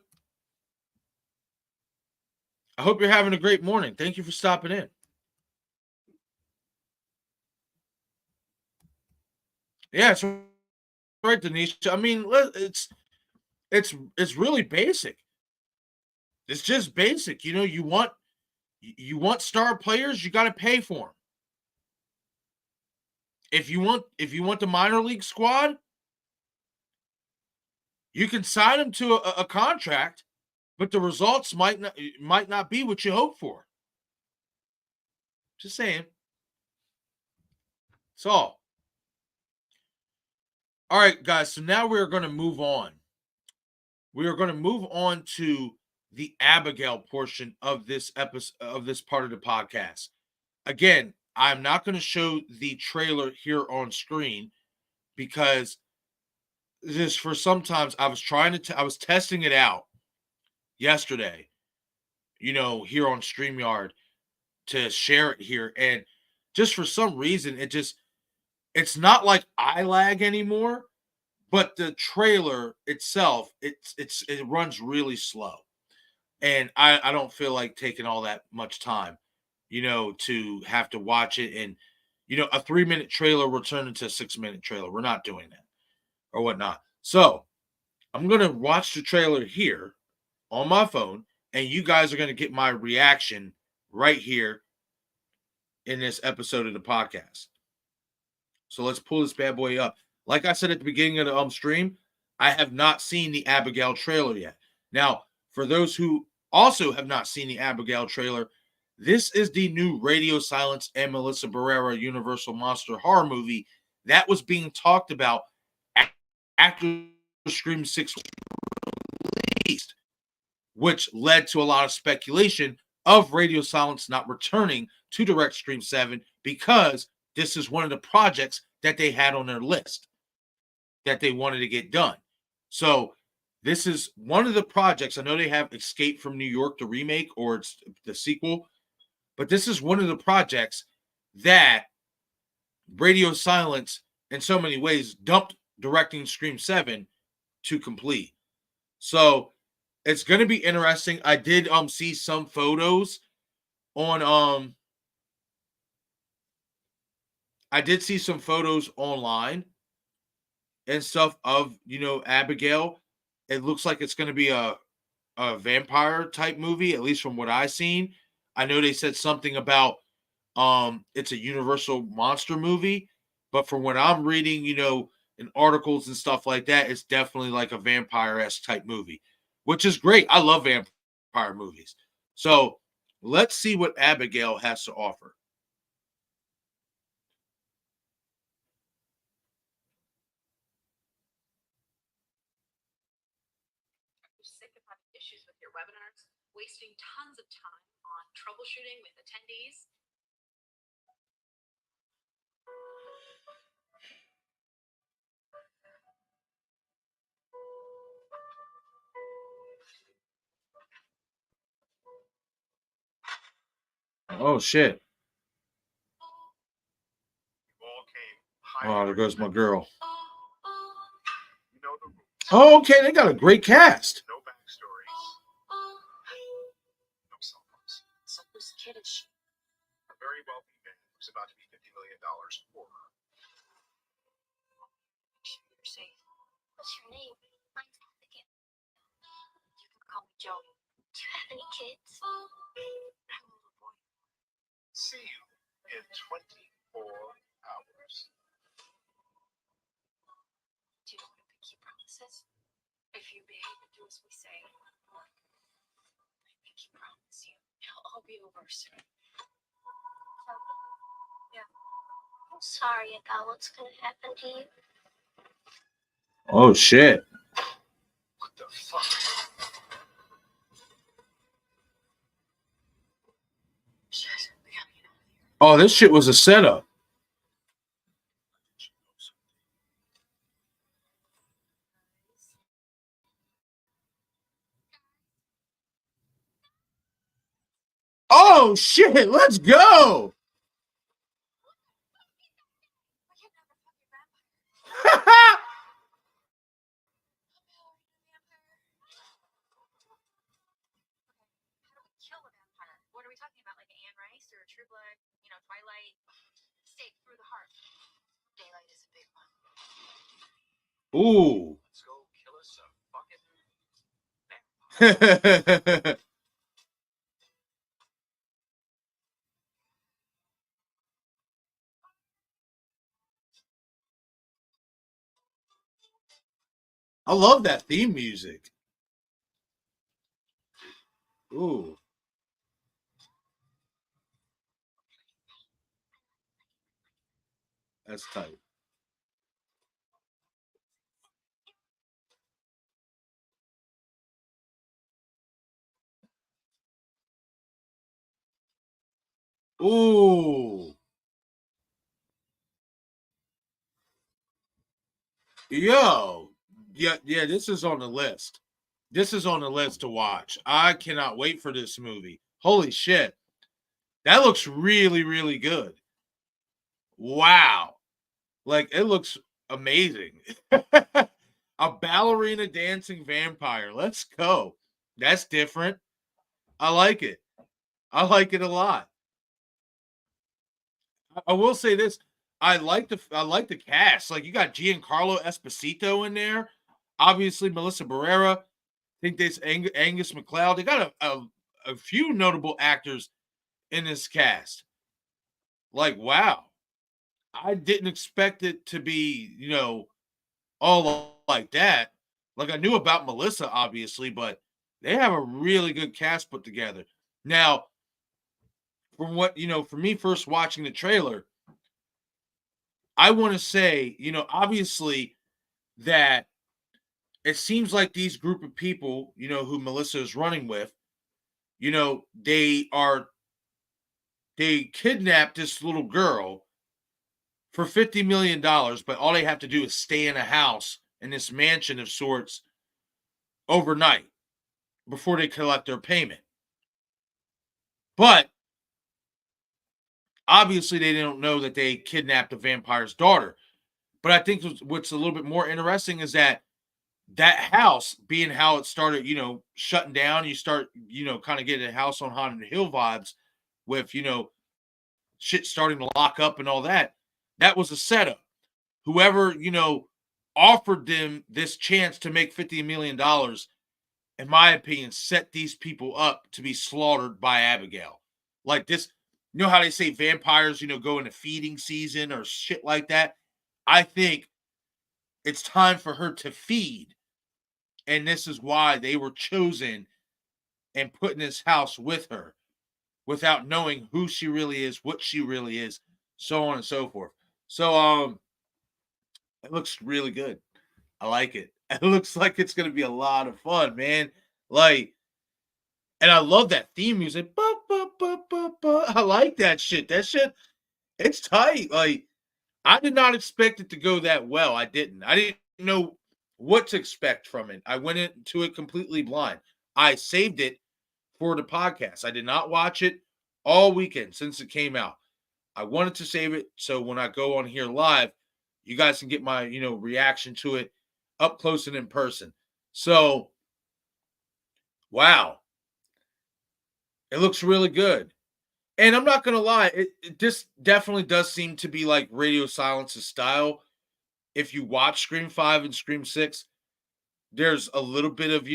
Speaker 2: I hope you're having a great morning. Thank you for stopping in. Yeah, it's right, Tanisha. It's really basic. It's just basic. You want star players, you got to pay for them. If you want the minor league squad, you can sign them to a contract, but the results might not be what you hope for. Just saying. That's all. All right, guys. So now we're going to move on. We are going to move on to the Abigail portion of this episode, of this part of the podcast. Again, I'm not going to show the trailer here on screen because just for sometimes I was I was testing it out yesterday, here on StreamYard to share it here. And just for some reason, it's not like eye lag anymore, but the trailer itself, it runs really slow. And I don't feel like taking all that much time, to have to watch it. And, a 3-minute trailer will turn into a 6-minute trailer. We're not doing that or whatnot. So I'm going to watch the trailer here on my phone, and you guys are going to get my reaction right here in this episode of the podcast. So let's pull this bad boy up. Like I said at the beginning of the stream, I have not seen the Abigail trailer yet. Now, for those who also have not seen the Abigail trailer, this is the new Radio Silence and Melissabarrera Universal Monster horror movie that was being talked about after Scream 6 was released, which led to a lot of speculation of Radio Silence not returning to direct Scream 7 because this is one of the projects that they had on their list that they wanted to get done. So this is one of the projects. I know they have Escape from New York, the remake, or it's the sequel, but this is one of the projects that Radio Silence, in so many ways, dumped directing Scream 7 to complete. So it's going to be interesting. I did see some photos on I did see some photos online and stuff of, Abigail. It looks like it's going to be a vampire type movie, at least from what I've seen. I know they said something about it's a Universal monster movie, but from what I'm reading, in articles and stuff like that, it's definitely like a vampire-esque type movie, which is great. I love vampire movies. So let's see what Abigail has to offer.
Speaker 3: Sick of having issues with your webinars, wasting tons of time on troubleshooting with attendees.
Speaker 2: Oh shit. Oh, there goes my girl. Oh, okay, they got a great cast.
Speaker 3: No backstories. No cell phones. So who's kid is she? A very wealthy man who's about to be $50 million poorer. You're safe.
Speaker 4: What's your name? Mine's Abigail.
Speaker 3: You can call me Joey.
Speaker 4: Do you have any kids?
Speaker 3: I have a little boy. See you in 24 hours. Do you know what a pinky promise is? If you behave and do as we say, I pinky promise you, it'll all be over soon. Yeah.
Speaker 4: I'm sorry about what's gonna happen to you.
Speaker 2: Oh shit.
Speaker 3: What the fuck? Shit, we gotta get out of here.
Speaker 2: Oh, this shit was a setup. Oh shit, let's go.
Speaker 3: Kill a vampire. What are we talking about? Like Anne Rice or True Blood? Twilight? Stake through the heart. Daylight is a big one.
Speaker 2: Ooh.
Speaker 3: Let's go kill us a fucking vampire.
Speaker 2: I love that theme music. Ooh. That's tight. Ooh. Yo. Yeah, this is on the list. This is on the list to watch. I cannot wait for this movie. Holy shit. That looks really, really good. Wow. Like, it looks amazing. A ballerina dancing vampire. Let's go. That's different. I like it. I like it a lot. I will say this. I like the cast. Like, you got Giancarlo Esposito in there. Obviously, Melissabarrera. I think there's Angus MacLeod. They got a few notable actors in this cast. Like, wow. I didn't expect it to be, all like that. Like, I knew about Melissa, obviously, but they have a really good cast put together. Now, from what, for me first watching the trailer, I want to say, obviously that it seems like these group of people, who Melissa is running with, they kidnapped this little girl for $50 million, but all they have to do is stay in a house in this mansion of sorts overnight before they collect their payment. But obviously they don't know that they kidnapped the vampire's daughter. But I think what's a little bit more interesting is that house, being how it started, shutting down, you start, kind of getting a House on Haunted Hill vibes with, shit starting to lock up and all that. That was a setup. Whoever, offered them this chance to make $50 million, in my opinion, set these people up to be slaughtered by Abigail. Like this, how they say vampires, go into feeding season or shit like that? I think it's time for her to feed. And this is why they were chosen and put in his house with her without knowing who she really is, what she really is, so on and so forth. So it looks really good. I like it. It looks like it's gonna be a lot of fun, man. Like, and I love that theme music. Ba, ba, ba, ba, ba. I like that shit. That shit, it's tight. Like, I did not expect it to go that well. I didn't. I didn't know what to expect from it. I went into it completely blind. I saved it for the podcast. I did not watch it all weekend since it came out. I wanted to save it so when I go on here live, you guys can get my, reaction to it up close and in person. So, wow. It looks really good. And I'm not going to lie, this definitely does seem to be like Radio Silence's style. If you watch Scream 5 and Scream 6, there's a little bit of,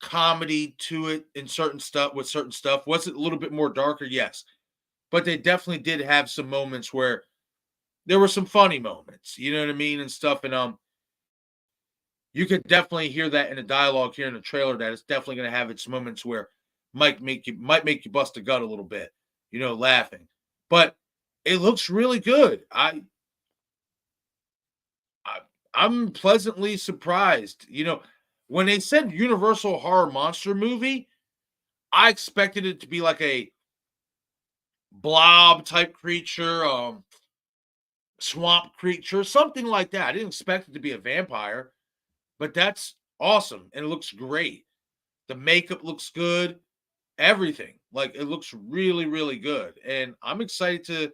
Speaker 2: comedy to it in certain stuff. Was it a little bit more darker? Yes. But they definitely did have some moments where there were some funny moments, you know what I mean, and stuff. And you could definitely hear that in the dialogue here in the trailer, that it's definitely going to have its moments where might make you bust a gut a little bit, laughing. But it looks really good. I'm pleasantly surprised. When they said Universal Horror Monster Movie, I expected it to be like a blob type creature, swamp creature, something like that. I didn't expect it to be a vampire, but that's awesome. And it looks great. The makeup looks good. Everything. Like, it looks really, really good. And I'm excited to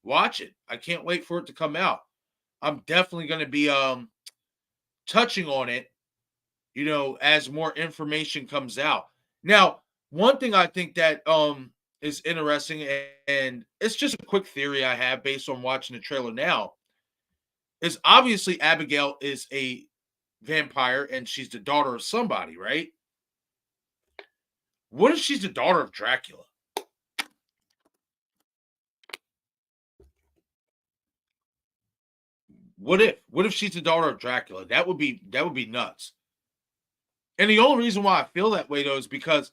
Speaker 2: watch it. I can't wait for it to come out. I'm definitely going to be touching on it, as more information comes out. Now, one thing I think that is interesting, and it's just a quick theory I have based on watching the trailer now, is obviously Abigail is a vampire and she's the daughter of somebody, right? What if she's the daughter of Dracula? What if she's the daughter of Dracula? That would be nuts. And the only reason why I feel that way, though, is because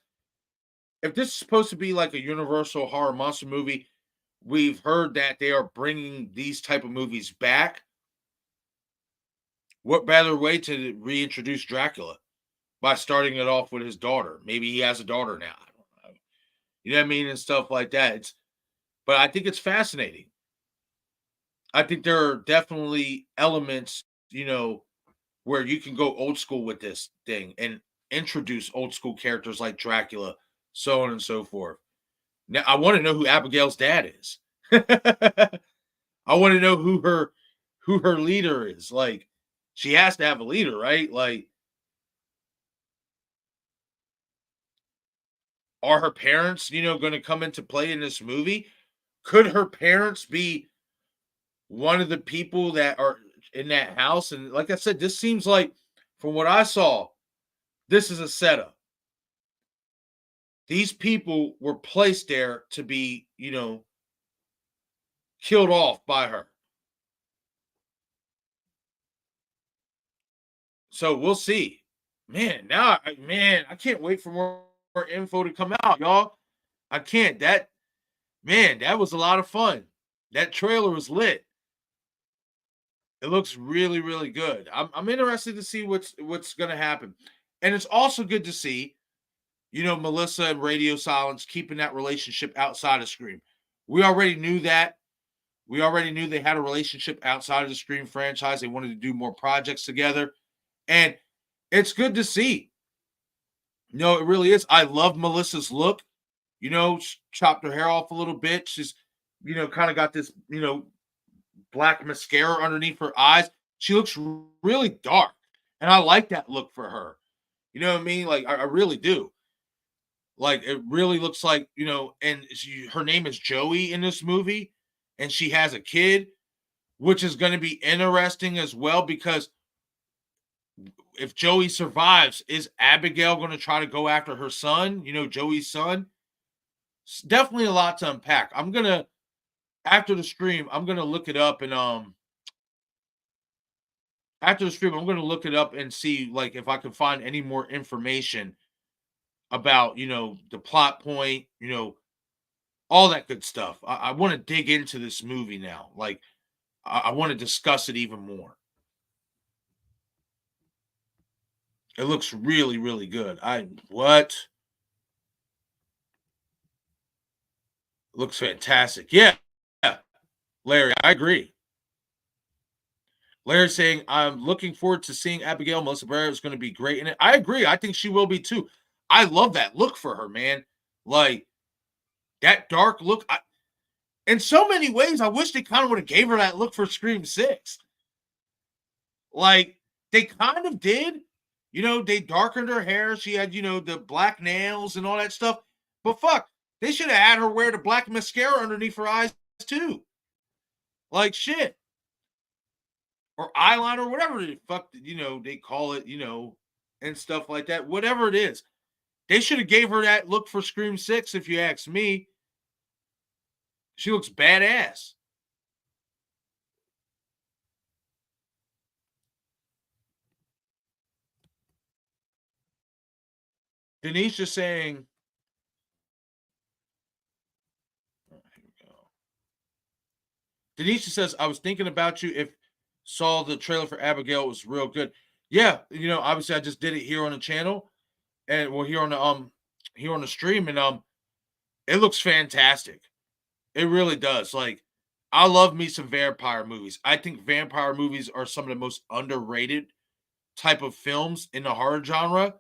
Speaker 2: if this is supposed to be like a Universal Horror Monster Movie, we've heard that they are bringing these type of movies back. What better way to reintroduce Dracula? By starting it off with his daughter. Maybe he has a daughter now. I don't know. You know what I mean? And stuff like that. But I think it's fascinating. I think there are definitely elements, where you can go old school with this thing and introduce old school characters like Dracula, so on and so forth. Now, I want to know who Abigail's dad is. I want to know who her leader is. Like, she has to have a leader, right? Like, are her parents, going to come into play in this movie? Could her parents be one of the people that are in that house? And like I said, this seems like, from what I saw, this is a setup. These people were placed there to be, killed off by her. So we'll see. Man, I can't wait for more info to come out, y'all. I can't. That was a lot of fun. That trailer was lit. It looks really, really good. I'm interested to see what's going to happen. And it's also good to see, Melissa and Radio Silence keeping that relationship outside of Scream. We already knew that. We already knew they had a relationship outside of the Scream franchise. They wanted to do more projects together. And it's good to see. It really is. I love Melissa's look. Chopped her hair off a little bit. She's, kind of got this, black mascara underneath her eyes. She looks really dark. And I like that look for her. You know what I mean? Like, I really do. Like, it really looks like, and her name is Joey in this movie. And she has a kid, which is going to be interesting as well, because if Joey survives, is Abigail going to try to go after her son, Joey's son? It's definitely a lot to unpack. After the stream, I'm going to look it up, and after the stream, I'm going to look it up and see, like, if I can find any more information about, the plot point, all that good stuff. I want to dig into this movie now. Like, I want to discuss it even more. It looks really, really good. What? Looks fantastic. Yeah. Larry, I agree. Larry saying, I'm looking forward to seeing Abigail. Melissabarrera is going to be great in it. I agree. I think she will be too. I love that look for her, man. Like, that dark look. In so many ways, I wish they kind of would have gave her that look for Scream 6. Like, they kind of did. They darkened her hair. She had, the black nails and all that stuff. But fuck, they should have had her wear the black mascara underneath her eyes too. Like, shit. Or eyeliner, whatever the fuck, they call it, and stuff like that. Whatever it is. They should have gave her that look for Scream 6, if you ask me. She looks badass. Denise is saying, Denisha says, I was thinking about you if saw the trailer for Abigail. It was real good. Yeah, obviously I just did it here on the channel and here on the stream, and it looks fantastic. It really does. Like, I love me some vampire movies. I think vampire movies are some of the most underrated type of films in the horror genre.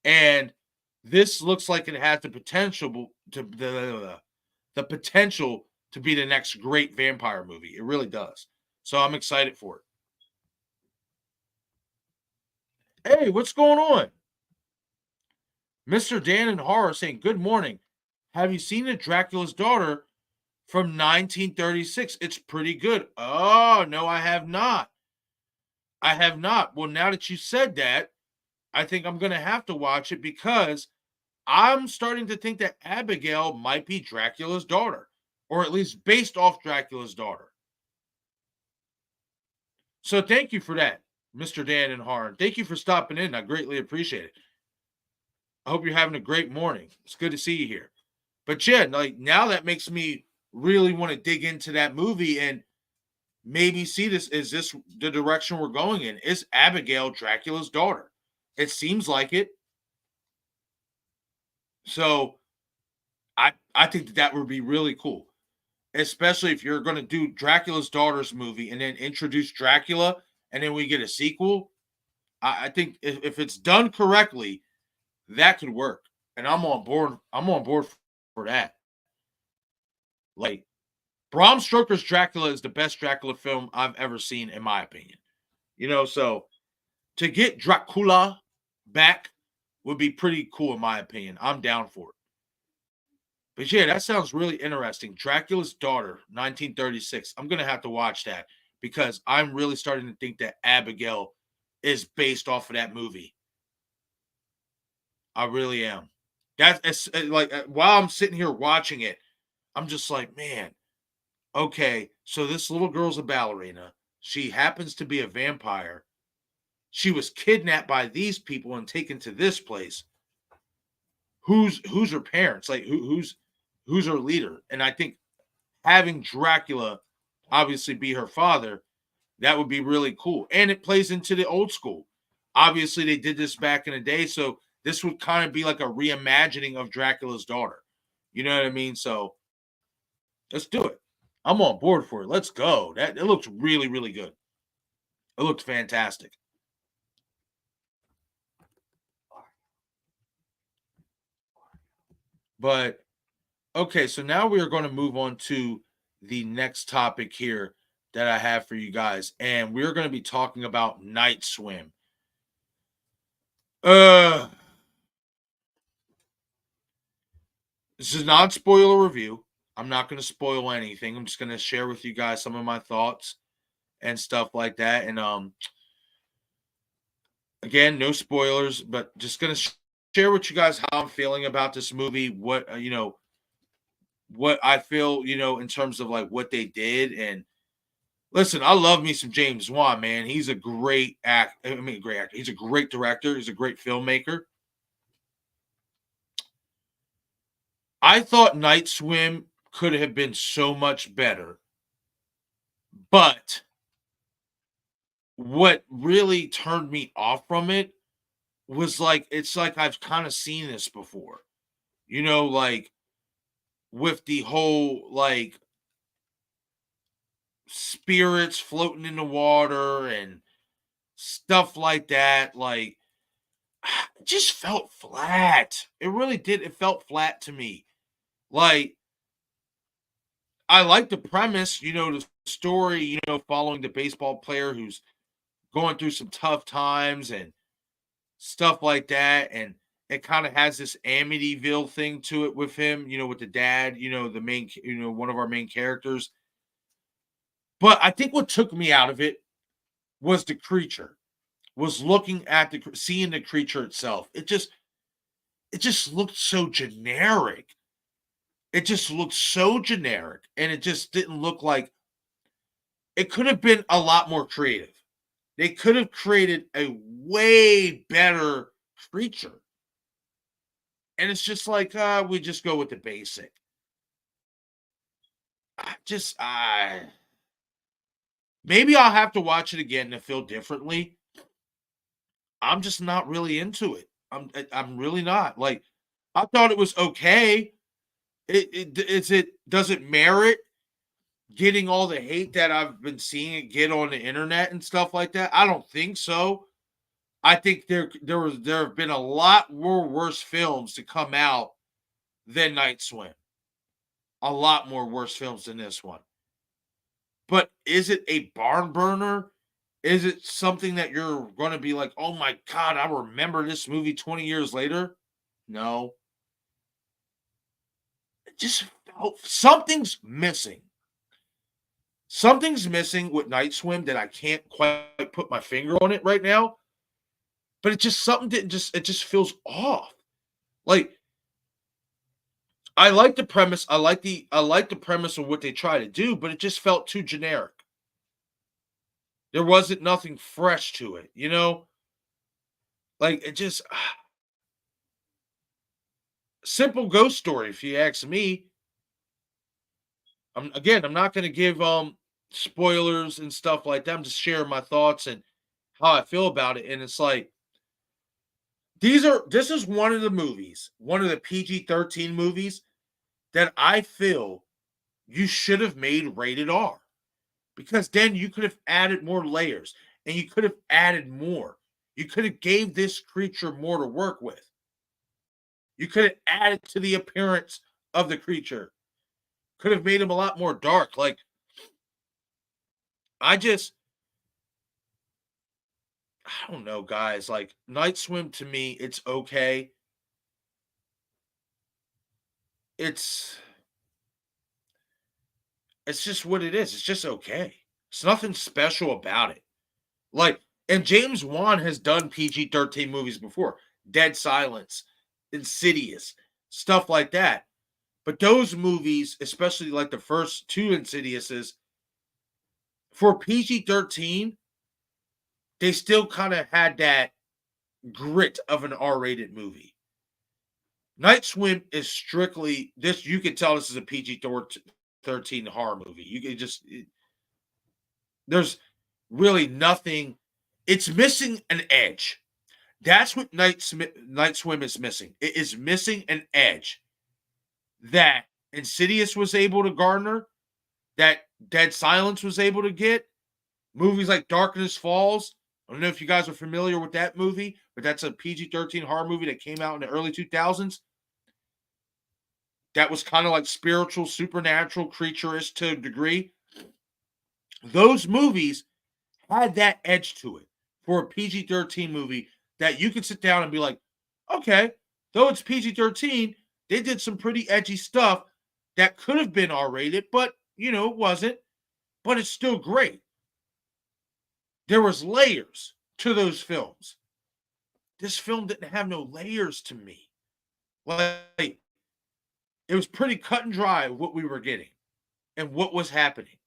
Speaker 2: And this looks like it has the potential to be the next great vampire movie. It really does. So I'm excited for it. Hey, what's going on? Mr. Dan in Horror saying, good morning. Have you seen the Dracula's Daughter from 1936? It's pretty good. Oh, no, I have not. I have not. Well, now that you said that, I think I'm going to have to watch it because I'm starting to think that Abigail might be Dracula's daughter, or at least based off Dracula's daughter. So thank you for that, Mr. Dan and Horror. Thank you for stopping in. I greatly appreciate it. I hope you're having a great morning. It's good to see you here. But yeah, like, now that makes me really want to dig into that movie and maybe see this. Is this the direction we're going in? Is Abigail Dracula's daughter? It seems like it. So I think that would be really cool, especially if you're going to do Dracula's Daughter's movie and then introduce Dracula and then we get a sequel. I think if it's done correctly, that could work. And I'm on board. I'm on board for that. Like, Bram Stoker's Dracula is the best Dracula film I've ever seen, in my opinion. So to get Dracula back would be pretty cool, in my opinion. I'm down for it. But yeah, that sounds really interesting. Dracula's Daughter, 1936. I'm going to have to watch that because I'm really starting to think that Abigail is based off of that movie. I really am. That's like, while I'm sitting here watching it, I'm just like, man, okay, so this little girl's a ballerina. She happens to be a vampire. She was kidnapped by these people and taken to this place. Who's her parents? Like, who's her leader? And I think having Dracula obviously be her father, that would be really cool. And it plays into the old school. Obviously, they did this back in the day, so this would kind of be like a reimagining of Dracula's Daughter. You know what I mean? So let's do it. I'm on board for it. Let's go. It looks really, really good. It looks fantastic. But okay, so now we are going to move on to the next topic here that I have for you guys, and we're going to be talking about Night Swim. This is not spoiler review. I'm not going to spoil anything. I'm just going to share with you guys some of my thoughts and stuff like that. And again, no spoilers, but just going to share with you guys how I'm feeling about this movie. What what I feel, in terms of like what they did. And listen, I love me some Jameswan, man. He's a great actor. He's a great director. He's a great filmmaker. I thought Night Swim could have been so much better, but what really turned me off from it was like, it's like I've kind of seen this before, like with the whole like spirits floating in the water and stuff like that. Like, it just felt flat. It really did. It felt flat to me. Like, I like the premise, the story, following the baseball player who's going through some tough times and stuff like that. And it kind of has this Amityville thing to it with him, with the dad, the main, one of our main characters. But I think what took me out of it was the creature, was looking at seeing the creature itself. It just looked so generic. It just looked so generic, and it just didn't look like it could have been a lot more creative. They could have created a way better creature. And it's just like, we just go with the basic. Maybe I'll have to watch it again to feel differently. I'm just not really into it. I'm really not. Like, I thought it was okay. Does it merit getting all the hate that I've been seeing it get on the internet and stuff like that? I don't think so. I think there have been a lot more worse films to come out than Night Swim. A lot more worse films than this one. But is it a barn burner? Is it something that you're going to be like, oh my God, I remember this movie 20 years later? No. It just felt something's missing. Something's missing with Night Swim that I can't quite put my finger on it right now. But it just feels off. Like, I like the premise. I like the premise of what they try to do, but it just felt too generic. There wasn't nothing fresh to it, Like, it just simple ghost story, if you ask me. I'm not going to give spoilers and stuff like that. I'm just sharing my thoughts and how I feel about it. And it's like, this is one of the movies, one of the PG-13 movies that I feel you should have made rated R, because then you could have added more layers and you could have added more. You could have gave this creature more to work with. You could have added to the appearance of the creature. Could have made him a lot more dark. Like, I don't know, guys. Like, Night Swim, to me, it's okay. It's just what it is. It's just okay. It's nothing special about it. Like, and Jameswan has done PG-13 movies before. Dead Silence, Insidious, stuff like that. But those movies, especially like the first two Insidiouses, for PG-13, they still kind of had that grit of an R-rated movie. Night Swim is strictly this. You can tell this is a PG-13 horror movie. You can just there's really nothing. It's missing an edge. That's what Night Swim is missing. It is missing an edge that Insidious was able to garner, that Dead Silence was able to get. Movies like Darkness Falls. I don't know if you guys are familiar with that movie, but that's a PG-13 horror movie that came out in the early 2000s. That was kind of like spiritual, supernatural, creature-ish to a degree. Those movies had that edge to it for a PG-13 movie that you could sit down and be like, okay, though it's PG-13, they did some pretty edgy stuff that could have been R-rated, but, it wasn't. But it's still great. There was layers to those films. This film didn't have no layers to me. Like, it was pretty cut and dry what we were getting and what was happening.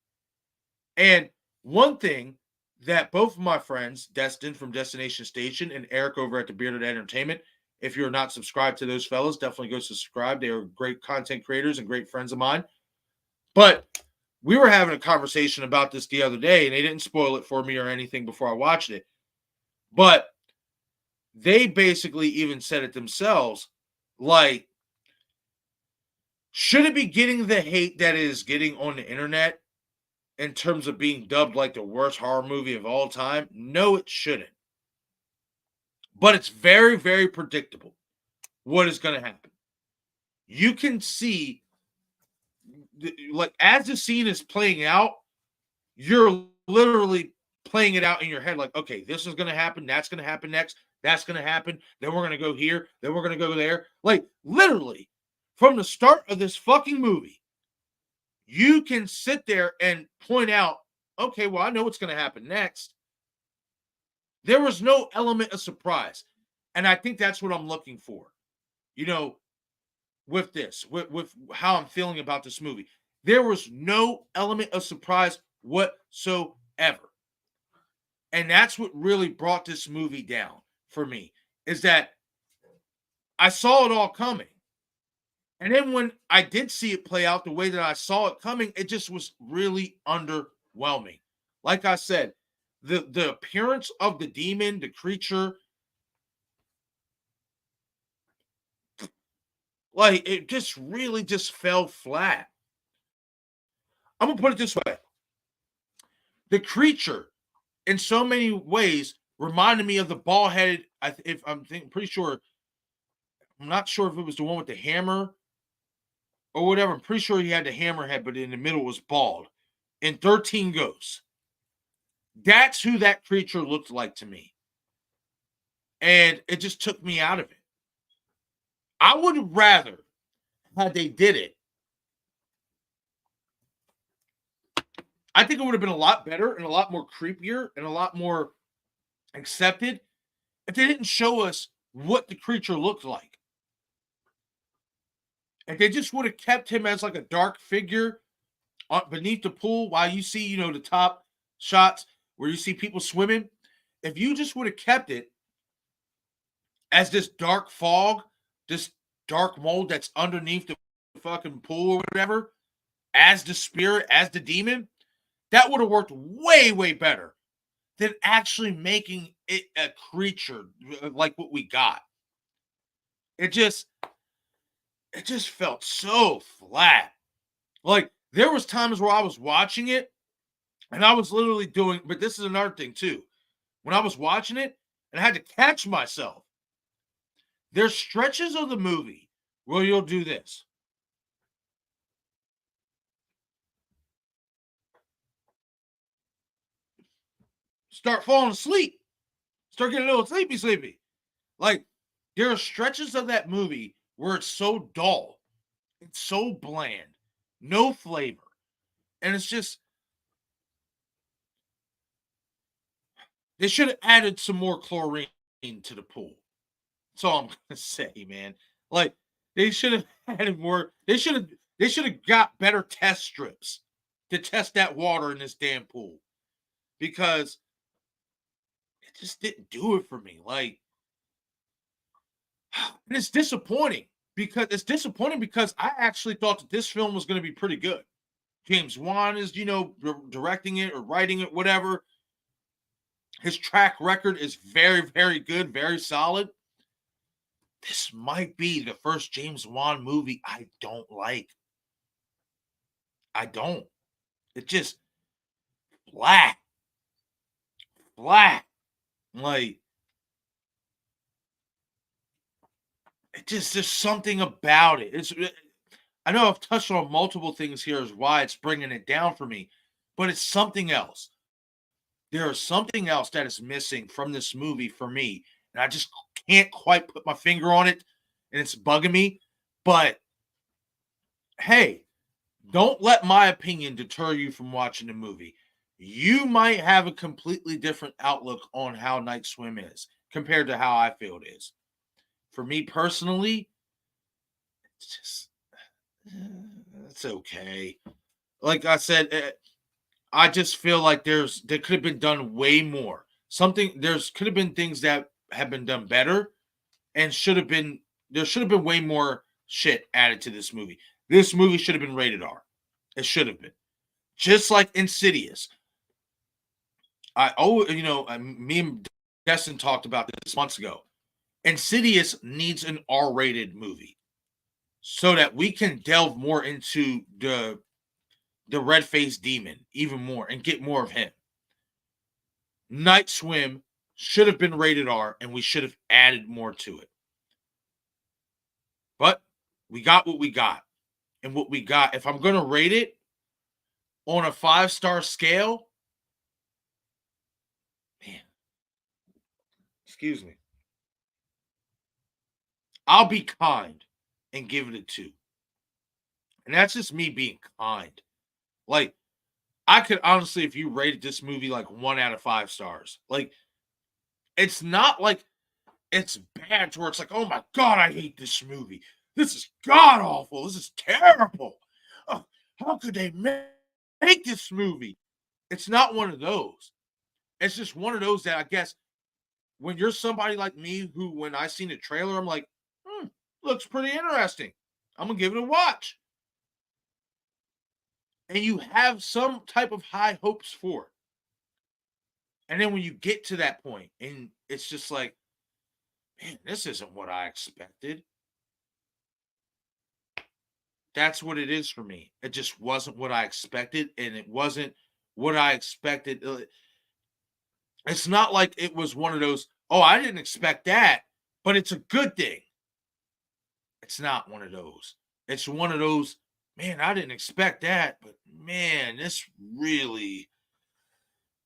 Speaker 2: And one thing that both of my friends, Destin from Destination Station and Eric over at the Bearded Entertainment, If you're not subscribed to those fellas, definitely go subscribe. They are great content creators and great friends of mine. But we were having a conversation about this the other day, and they didn't spoil it for me or anything before I watched it. But they basically even said it themselves, like, should it be getting the hate that it is getting on the internet in terms of being dubbed like the worst horror movie of all time? No, it shouldn't. But it's very, very predictable what is going to happen. You can see, like, as the scene is playing out, you're literally playing it out in your head like, okay, this is going to happen, that's going to happen next, that's going to happen, then we're going to go here, then we're going to go there. Like, literally, from the start of this fucking movie, you can sit there and point out, okay, well, I know what's going to happen next. There was no element of surprise. And I think that's what I'm looking for, you know, with this, with how I'm feeling about this movie. There was no element of surprise whatsoever. And that's what really brought this movie down for me, is that I saw it all coming. And then when I did see it play out the way that I saw it coming, it just was really underwhelming. Like I said, the appearance of the demon, the creature, like, it just really just fell flat. I'm going to put it this way. The creature, in so many ways, reminded me of the ball-headed, pretty sure, I'm not sure if it was the one with the hammer or whatever. I'm pretty sure he had the hammer head, but in the middle was bald. In 13 Ghosts. That's who that creature looked like to me. And it just took me out of it. I would rather, had they did it, I think it would have been a lot better and a lot more creepier and a lot more accepted if they didn't show us what the creature looked like. If they just would have kept him as like a dark figure beneath the pool while you see, you know, the top shots where you see people swimming. If you just would have kept it as this dark fog, this dark mold that's underneath the fucking pool or whatever, as the spirit, as the demon, that would have worked way, way better than actually making it a creature like what we got. It just felt so flat. Like, there was times where I was watching it and I was literally doing, but this is another thing too. When I was watching it and I had to catch myself, there's stretches of the movie where you'll do this. Start falling asleep. Start getting a little sleepy. Like, there are stretches of that movie where it's so dull. It's so bland. No flavor. And it's just, they should have added some more chlorine to the pool. That's all I'm going to say, man. Like, they should have added more. They should have got better test strips to test that water in this damn pool. Because it just didn't do it for me. Like, and it's disappointing because I actually thought that this film was going to be pretty good. Jameswan is, you know, directing it or writing it, whatever. His track record is very, very good, very solid. This might be the first Jameswan movie I don't like. I don't. It just flat. Like, it just, there's something about it. I know I've touched on multiple things here as why it's bringing it down for me, but it's something else. There is something else that is missing from this movie for me, and I just can't quite put my finger on it, and it's bugging me. But hey, don't let my opinion deter you from watching the movie. You might have a completely different outlook on how Night Swim is compared to how I feel it is. For me personally, it's just, it's okay. Like I said, I just feel like there could have been done way more. Could have been things that have been done better, and there should have been way more shit added to this movie. This movie should have been rated R. It should have been. Just like Insidious. Me and Destin talked about this months ago. Insidious needs an R-rated movie so that we can delve more into the red-faced demon even more and get more of him. Night Swim should have been rated R, and we should have added more to it. But we got what we got. And what we got, if I'm going to rate it on a 5-star scale, man, excuse me, I'll be kind and give it a 2. And that's just me being kind. Like, I could honestly, if you rated this movie like 1 out of 5 stars, like, it's not like it's bad to where it's like, oh my God, I hate this movie. This is god-awful. This is terrible. Oh, how could they make this movie? It's not one of those. It's just one of those that I guess when you're somebody like me who, when I seen the trailer, I'm like, looks pretty interesting. I'm going to give it a watch. And you have some type of high hopes for it. And then when you get to that point, and it's just like, man, this isn't what I expected. That's what it is for me. It just wasn't what I expected, and it wasn't what I expected. It's not like it was one of those, oh, I didn't expect that, but it's a good thing. It's not one of those. It's one of those, man, I didn't expect that, but man, this really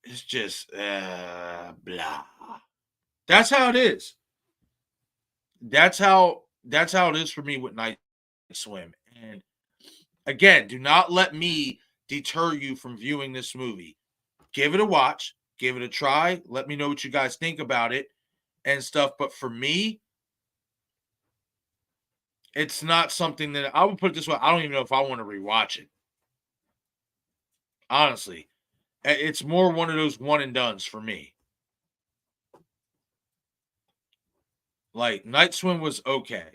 Speaker 2: is just blah. That's how it is. That's how it is for me with Night Swim. And again, do not let me deter you from viewing this movie. Give it a watch, give it a try. Let me know what you guys think about it and stuff. But for me, it's not something that I would put it this way. I don't even know if I want to rewatch it. Honestly, it's more one of those one and dones for me. Like, Night Swim was okay.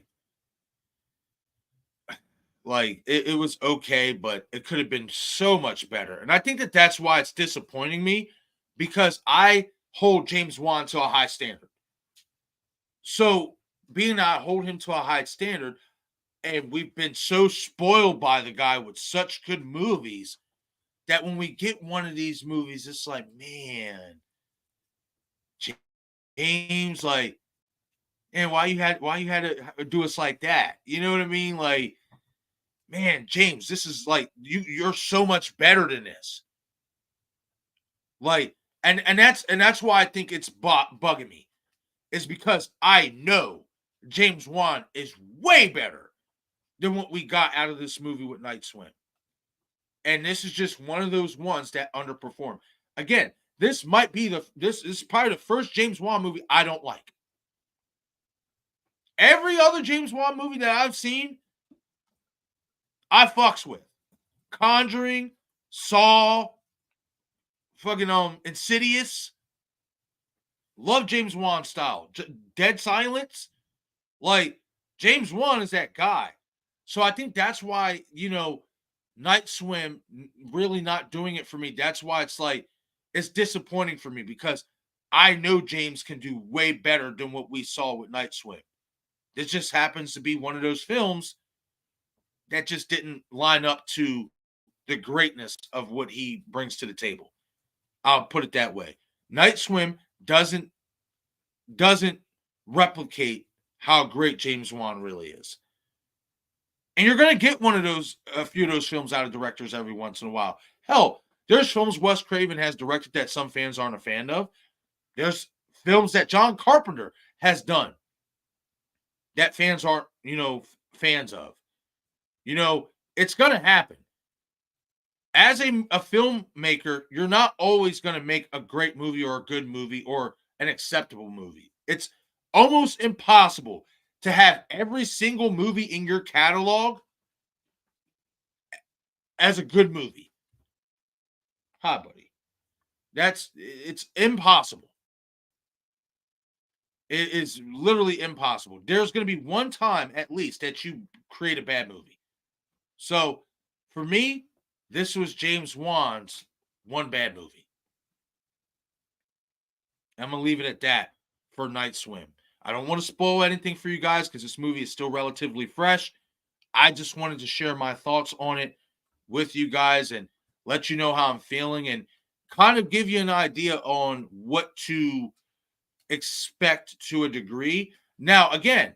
Speaker 2: Like, it was okay, but it could have been so much better. And I think that that's why it's disappointing me, because I hold James Wan to a high standard. So, being that I hold him to a high standard, and we've been so spoiled by the guy with such good movies, that when we get one of these movies, it's like, man, James, like, and why you had to do us like that? You know what I mean? Like, man, James, this is like, you're so much better than this. Like, and that's why I think it's bugging me, is because I know James Wan is way better than what we got out of this movie with Night Swim. And this is just one of those ones that underperform. Again, this might be this is probably the first James Wan movie I don't like. Every other James Wan movie that I've seen, I fucks with. Conjuring, Saw, fucking Insidious. Love James Wan style. Dead Silence. Like, James Wan is that guy. So I think that's why, Night Swim really not doing it for me. That's why it's like, it's disappointing for me, because I know James can do way better than what we saw with Night Swim. This just happens to be one of those films that just didn't line up to the greatness of what he brings to the table. I'll put it that way. Night Swim doesn't replicate how great James Wan really is. And you're going to get a few of those films out of directors every once in a while. Hell, there's films Wes Craven has directed that some fans aren't a fan of. There's films that John Carpenter has done that fans aren't, fans of. It's going to happen. As a filmmaker, you're not always going to make a great movie or a good movie or an acceptable movie. It's almost impossible to have every single movie in your catalog as a good movie. Hi, buddy. It's impossible. It is literally impossible. There's going to be one time at least that you create a bad movie. So for me, this was James Wan's one bad movie. I'm going to leave it at that for Night Swim. I don't want to spoil anything for you guys because this movie is still relatively fresh. I just wanted to share my thoughts on it with you guys and let you know how I'm feeling and kind of give you an idea on what to expect to a degree. Now, again,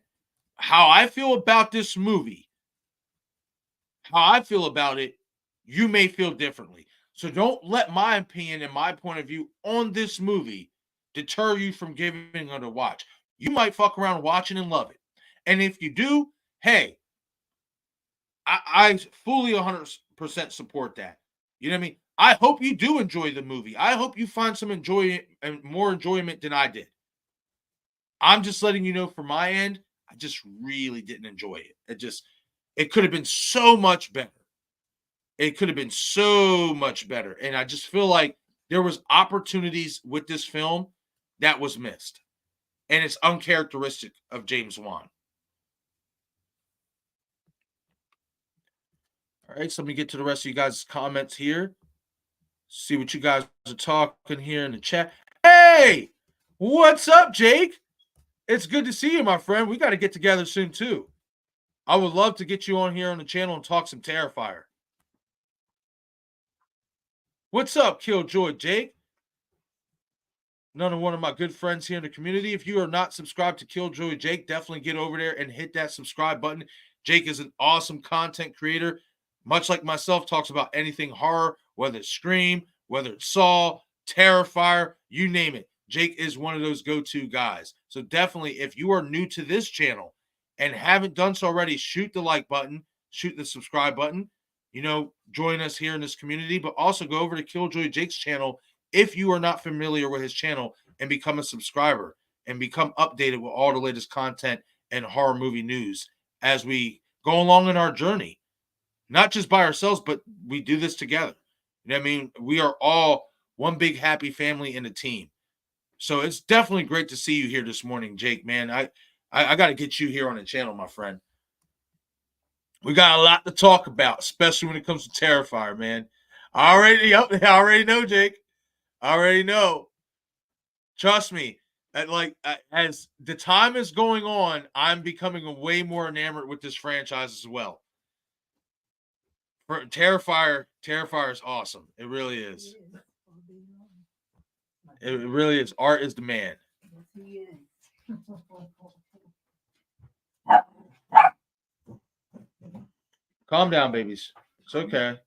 Speaker 2: how I feel about this movie, how I feel about it, you may feel differently. So don't let my opinion and my point of view on this movie deter you from giving it a watch. You might fuck around watching and love it. And if you do, hey, I fully 100% support that. You know what I mean? I hope you do enjoy the movie. I hope you find some enjoyment and more enjoyment than I did. I'm just letting you know from my end, I just really didn't enjoy it. It could have been so much better. It could have been so much better. And I just feel like there was opportunities with this film that was missed. And it's uncharacteristic of James Wan. All right, so let me get to the rest of you guys' comments here. See what you guys are talking here in the chat. Hey, what's up, Jake? It's good to see you, my friend. We got to get together soon, too. I would love to get you on here on the channel and talk some Terrifier. What's up, Killjoy Jake? Another one of my good friends here in the community. If you are not subscribed to Killjoy Jake, definitely get over there and hit that subscribe button. Jake is an awesome content creator. Much like myself, talks about anything horror, whether it's Scream, whether it's Saw, Terrifier, you name it. Jake is one of those go-to guys. So definitely, if you are new to this channel and haven't done so already, shoot the like button, shoot the subscribe button, join us here in this community, but also go over to Killjoy Jake's channel if you are not familiar with his channel and become a subscriber and become updated with all the latest content and horror movie news as we go along in our journey. Not just by ourselves, but we do this together. You know what I mean? We are all one big happy family and a team. So it's definitely great to see you here this morning, Jake, man. I got to get you here on the channel, my friend. We got a lot to talk about, especially when it comes to Terrifier, man. I already know, Jake. I already know. Trust me. As the time is going on, I'm becoming way more enamored with this franchise as well. Terrifier is awesome. It really is. It really is. Art is the man. Calm down, babies. It's okay.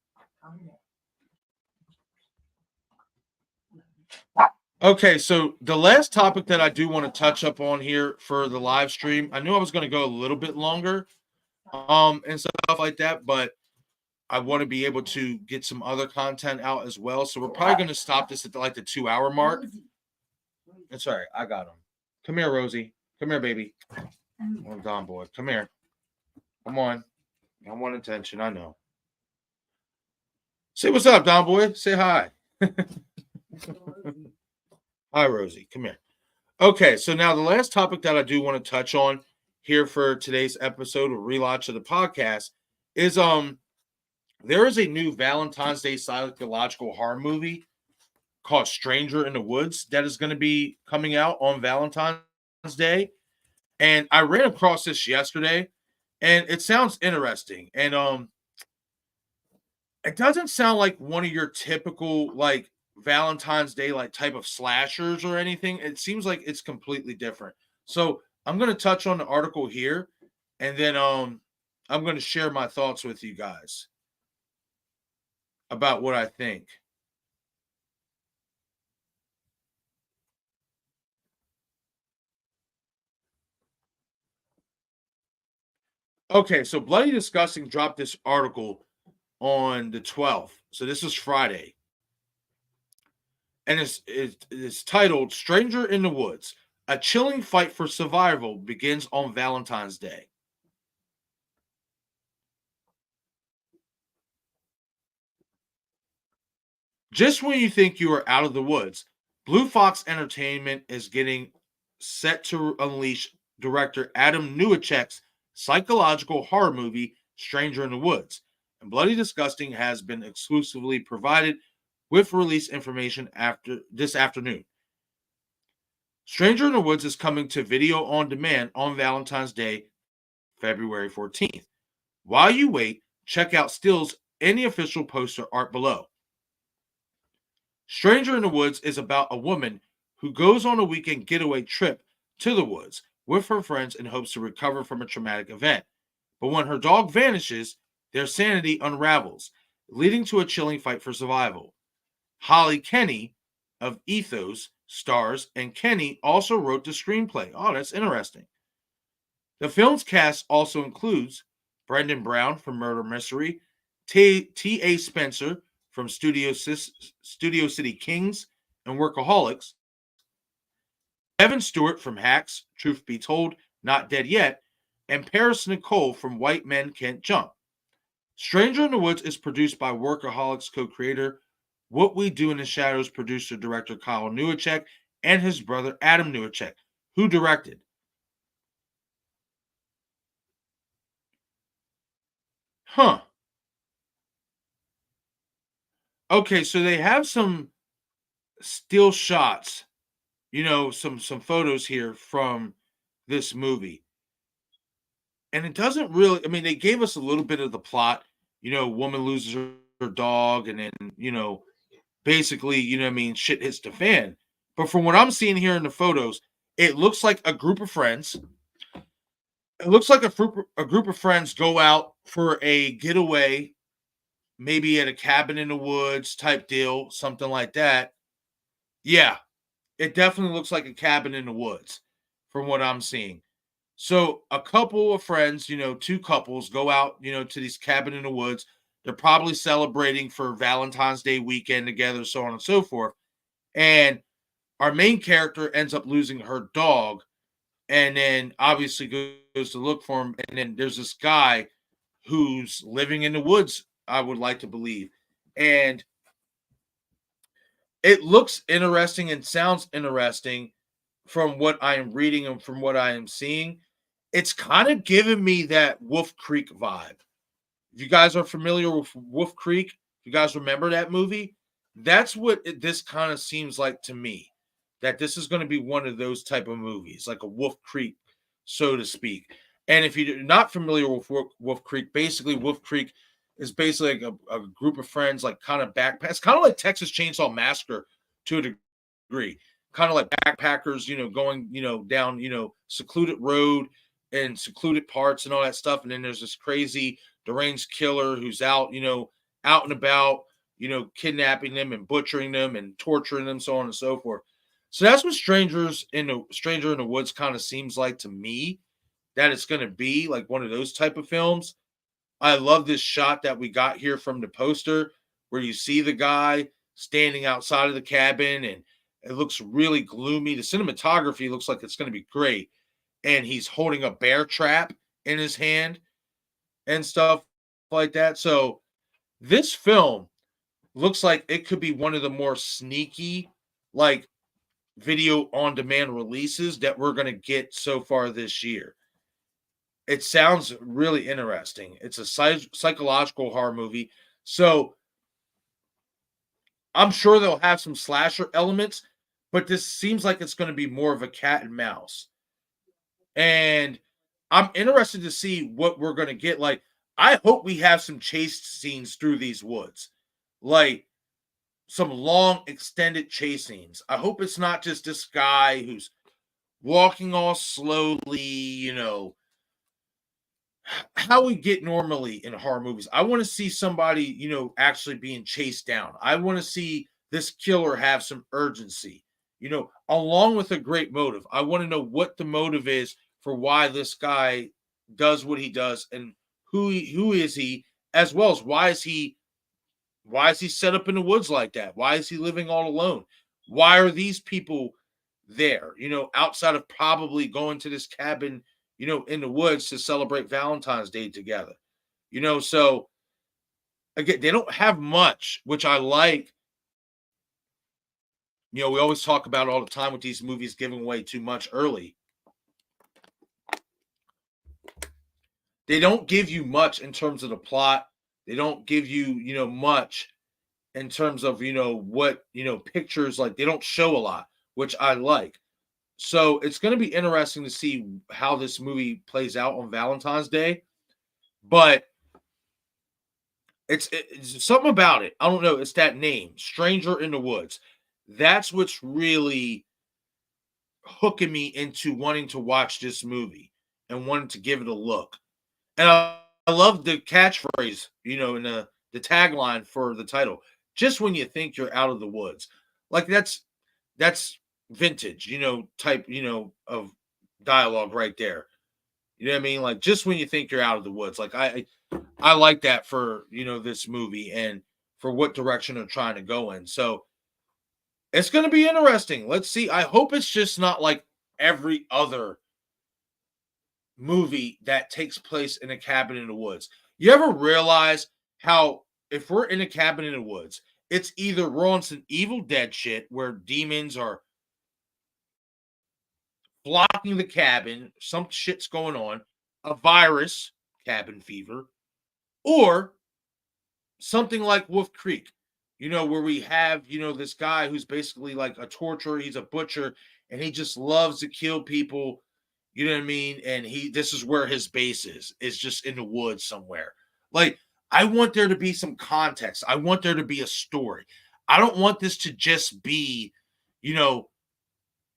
Speaker 2: Okay, so the last topic that I do want to touch up on here for the live stream, I knew I was going to go a little bit longer, and stuff like that, but I want to be able to get some other content out as well. So we're probably going to stop this at the 2-hour mark. It's all right. I got him. Come here, Rosie. Come here, baby. Oh, Don boy. Come here. Come on. I want attention. I know. Say what's up, Don boy. Say hi. Hi, Rosie. Come here. Okay, so now the last topic that I do want to touch on here for today's episode of Relaunch of the podcast is there is a new Valentine's Day psychological horror movie called Stranger in the Woods that is going to be coming out on Valentine's Day. And I ran across this yesterday, and it sounds interesting. And it doesn't sound like one of your typical Valentine's Day type of slashers or anything. It seems like it's completely different. So I'm going to touch on the article here, and then I'm going to share my thoughts with you guys about what I think. Okay, so Bloody Disgusting dropped this article on the 12th. So this is Friday. And it's titled Stranger in the Woods. A chilling fight for survival begins on Valentine's Day. Just when you think you are out of the woods, Blue Fox Entertainment is getting set to unleash director Adam Newacek's psychological horror movie, Stranger in the Woods. And Bloody Disgusting has been exclusively provided with release information after this afternoon. Stranger in the Woods is coming to video on demand on Valentine's Day, February 14th. While you wait, check out stills and the official poster art below. Stranger in the Woods is about a woman who goes on a weekend getaway trip to the woods with her friends in hopes to recover from a traumatic event. But when her dog vanishes, their sanity unravels, leading to a chilling fight for survival. Holly Kenny of Ethos stars, and Kenny also wrote the screenplay. Oh, that's interesting. The film's cast also includes Brendan Brown from Murder Mystery, T.A. Spencer from Studio City Kings and Workaholics, Evan Stewart from Hacks, Truth Be Told, Not Dead Yet, and Paris Nicole from White Men Can't Jump. Stranger in the Woods is produced by Workaholics co-creator What We Do in the Shadows producer-director Kyle Newacek and his brother Adam Newacek, who directed. Huh. Okay, so they have some still shots, some photos here from this movie. And it doesn't really, they gave us a little bit of the plot. Woman loses her dog, and then, basically, shit hits the fan. But from what I'm seeing here in the photos, it looks like a group of friends. It looks like a group of friends go out for a getaway, maybe at a cabin in the woods type deal, something like that. Yeah, it definitely looks like a cabin in the woods from what I'm seeing. So a couple of friends, two couples go out, to these cabin in the woods. They're probably celebrating for Valentine's Day weekend together, so on and so forth. And our main character ends up losing her dog, and then obviously goes to look for him. And then there's this guy who's living in the woods, I would like to believe. And it looks interesting and sounds interesting from what I am reading and from what I am seeing. It's kind of giving me that Wolf Creek vibe. If you guys are familiar with Wolf Creek, if you guys remember that movie, that's what this kind of seems like to me. That this is going to be one of those type of movies, like a Wolf Creek, so to speak. And if you're not familiar with Wolf Creek, basically Wolf Creek is basically like a group of friends, like kind of backpacks, kind of like Texas Chainsaw Massacre to a degree. Kind of like backpackers, going, down, secluded road and secluded parts and all that stuff. And then there's this crazy deranged killer who's out, out and about, kidnapping them and butchering them and torturing them, so on and so forth. So that's what Stranger in the Woods kind of seems like to me, that it's going to be like one of those type of films. I love this shot that we got here from the poster where you see the guy standing outside of the cabin and it looks really gloomy. The cinematography looks like it's going to be great. And he's holding a bear trap in his hand and stuff like that. So this film looks like it could be one of the more sneaky, like, video on demand releases that we're going to get so far this year. It sounds really interesting. It's a psychological horror movie. So I'm sure they'll have some slasher elements, but this seems like it's going to be more of a cat and mouse. And I'm interested to see what we're going to get. Like, I hope we have some chase scenes through these woods. Like, some long extended chase scenes. I hope it's not just this guy who's walking all slowly, how we get normally in horror movies. I want to see somebody, actually being chased down. I want to see this killer have some urgency, along with a great motive. I want to know what the motive is for why this guy does what he does and who is he, as well as why is he set up in the woods like that? Why is he living all alone? Why are these people there, outside of probably going to this cabin, in the woods to celebrate Valentine's Day together? So again, they don't have much, which I like You know, we always talk about all the time with these movies giving away too much early. They don't give you much in terms of the plot. They don't give you, you know, much in terms of, you know, what, you know, pictures, like they don't show a lot, which I like. So it's going to be interesting to see how this movie plays out on Valentine's Day. But it's something about it. I don't know. It's that name, Stranger in the Woods. That's what's really hooking me into wanting to watch this movie and wanting to give it a look. And I love the catchphrase, you know, in the tagline for the title. Just when you think you're out of the woods, like that's vintage, you know, type, you know, of dialogue right there. You know what I mean? Like just when you think you're out of the woods. Like I like that for, you know, this movie and for what direction they're trying to go in. So it's going to be interesting. Let's see. I hope it's just not like every other movie that takes place in a cabin in the woods. You ever realize how if we're in a cabin in the woods, it's either we're on some Evil Dead shit where demons are blocking the cabin, some shit's going on, a virus, cabin fever, or something like Wolf Creek, you know, where we have, you know, this guy who's basically like a torturer, he's a butcher, and he just loves to kill people, you know what I mean? And this is where his base is just in the woods somewhere. Like, I want there to be some context. I want there to be a story. I don't want this to just be, you know,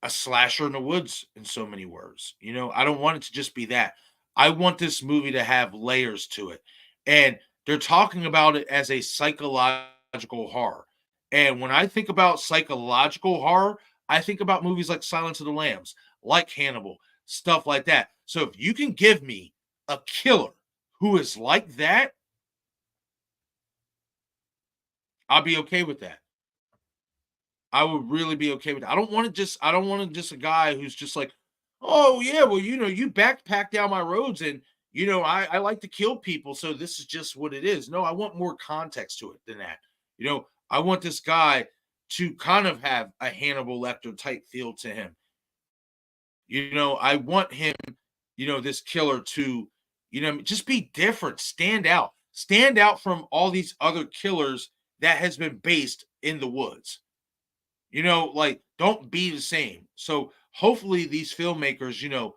Speaker 2: a slasher in the woods in so many words. You know, I don't want it to just be that. I want this movie to have layers to it. And they're talking about it as a psychological horror. And when I think about psychological horror, I think about movies like Silence of the Lambs, like Hannibal, stuff like that. So if you can give me a killer who is like that, I'll be okay with that. I would really be okay with that. I don't want just a guy who's just like, oh yeah, well, you know, you backpack down my roads and you know, I like to kill people, so this is just what it is. No, I want more context to it than that. You know, I want this guy to kind of have a Hannibal Lecter type feel to him. You know, I want him, you know, this killer to, you know, just be different, stand out from all these other killers that has been based in the woods. You know, like don't be the same. So hopefully these filmmakers, you know,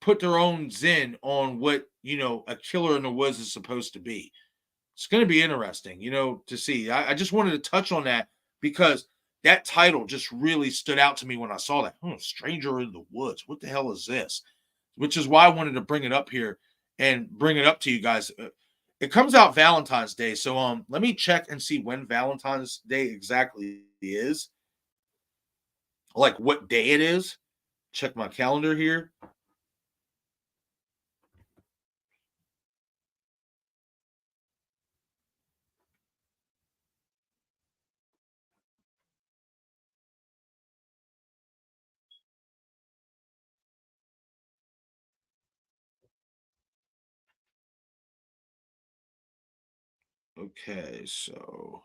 Speaker 2: put their own zin on what, you know, a killer in the woods is supposed to be. It's going to be interesting, you know, to see. I just wanted to touch on that because that title just really stood out to me when I saw that. Oh, Stranger in the Woods. What the hell is this? Which is why I wanted to bring it up here and bring it up to you guys. It comes out Valentine's Day. So let me check and see when Valentine's Day exactly is. Like what day it is. Check my calendar here. Okay, so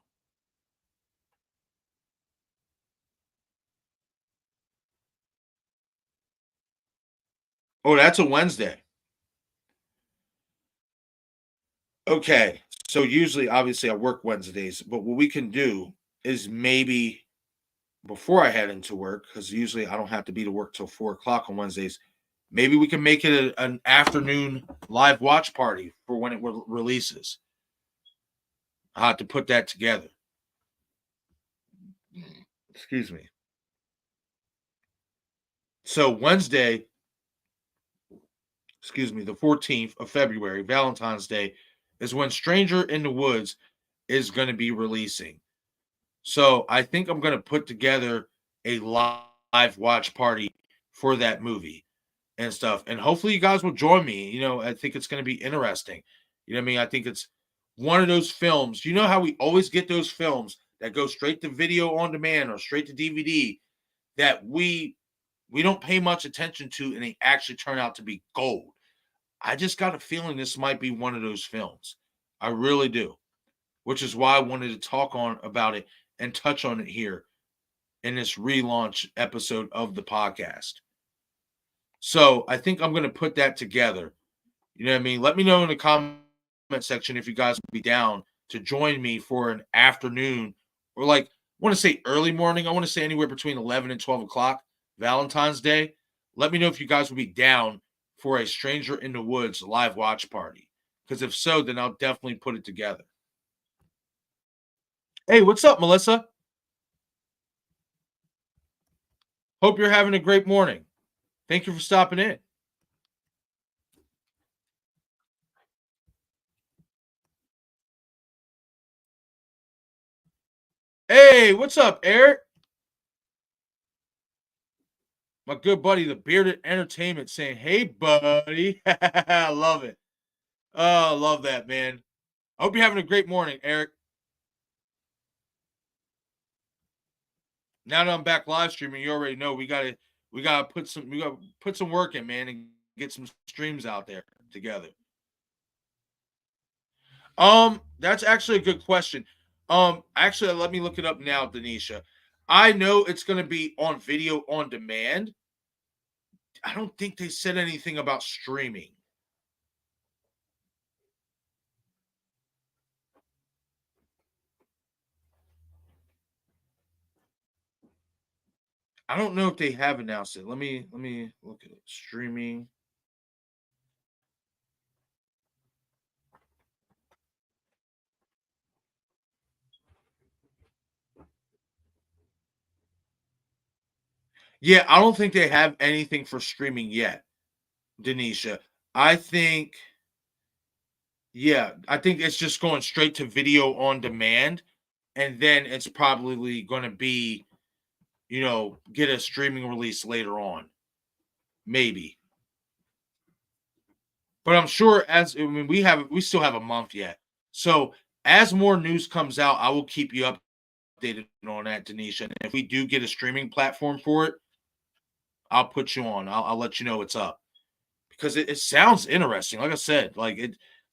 Speaker 2: oh, that's a Wednesday. Okay, so usually, obviously, I work Wednesdays, but what we can do is maybe before I head into work, because usually I don't have to be to work till 4 o'clock on Wednesdays. Maybe we can make it an afternoon live watch party for when it releases. I have to put that together. Excuse me. So Wednesday, excuse me, the 14th of February, Valentine's Day, is when Stranger in the Woods is going to be releasing. So I think I'm going to put together a live watch party for that movie and stuff. And hopefully you guys will join me. You know, I think it's going to be interesting. You know what I mean? I think it's one of those films. You know how we always get those films that go straight to video on demand or straight to DVD that we don't pay much attention to and they actually turn out to be gold. I just got a feeling this might be one of those films. I really do, which is why I wanted to talk on about it and touch on it here in this relaunch episode of the podcast. So I think I'm going to put that together. You know what I mean? Let me know in the comment section if you guys would be down to join me for an afternoon, or like, I want to say early morning. I want to say anywhere between 11 and 12 o'clock, Valentine's Day. Let me know if you guys would be down for a Stranger in the Woods live watch party. Because if so, then I'll definitely put it together. Hey, what's up, Melissa? Hope you're having a great morning. Thank you for stopping in. Hey, what's up, Eric? My good buddy, the Bearded Entertainment, saying, hey, buddy. I love it. Oh, I love that, man. I hope you're having a great morning, Eric. Now that I'm back live streaming, you already know we gotta put some work in, man, and get some streams out there together. That's actually a good question. Actually, let me look it up now, Denisha. I know it's gonna be on video on demand. I don't think they said anything about streaming. I don't know if they have announced it. Let me look at it. Streaming. Yeah, I don't think they have anything for streaming yet, Denisha. I think it's just going straight to video on demand, and then it's probably going to be, get a streaming release later on, maybe. But I'm sure we still have a month yet. So as more news comes out, I will keep you updated on that, Denisha. And if we do get a streaming platform for it, I'll put you on. I'll let you know what's up, because it sounds interesting. Like I said,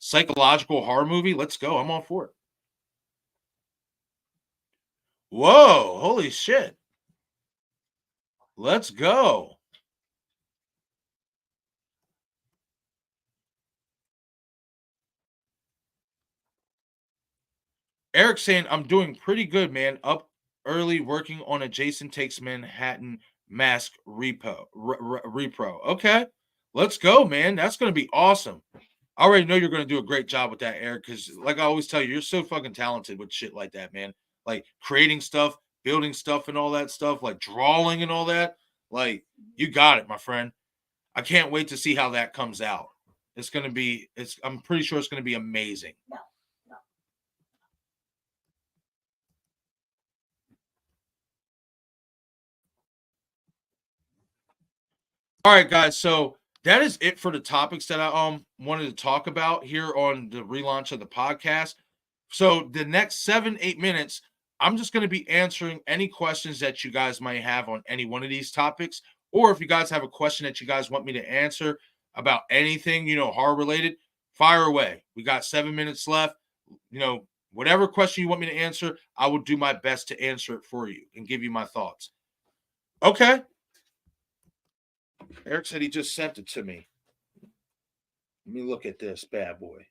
Speaker 2: psychological horror movie. Let's go. I'm all for it. Whoa, holy shit. Let's go. Eric saying, I'm doing pretty good, man. Up early working on a Jason Takes Manhattan mask repro. Okay. Let's go, man. That's going to be awesome. I already know you're going to do a great job with that, Eric, because like I always tell you, you're so fucking talented with shit like that, man. Like creating stuff, building stuff, and all that stuff, like drawing and all that. Like, you got it, my friend. I can't wait to see how that comes out. I'm pretty sure it's going to be amazing. All right, guys. So that is it for the topics that I wanted to talk about here on the relaunch of the podcast. So the next 7-8 minutes, I'm just going to be answering any questions that you guys might have on any one of these topics. Or if you guys have a question that you guys want me to answer about anything, horror related, fire away. We got 7 minutes left. Whatever question you want me to answer, I will do my best to answer it for you and give you my thoughts. Okay. Eric said he just sent it to me. Let me look at this bad boy.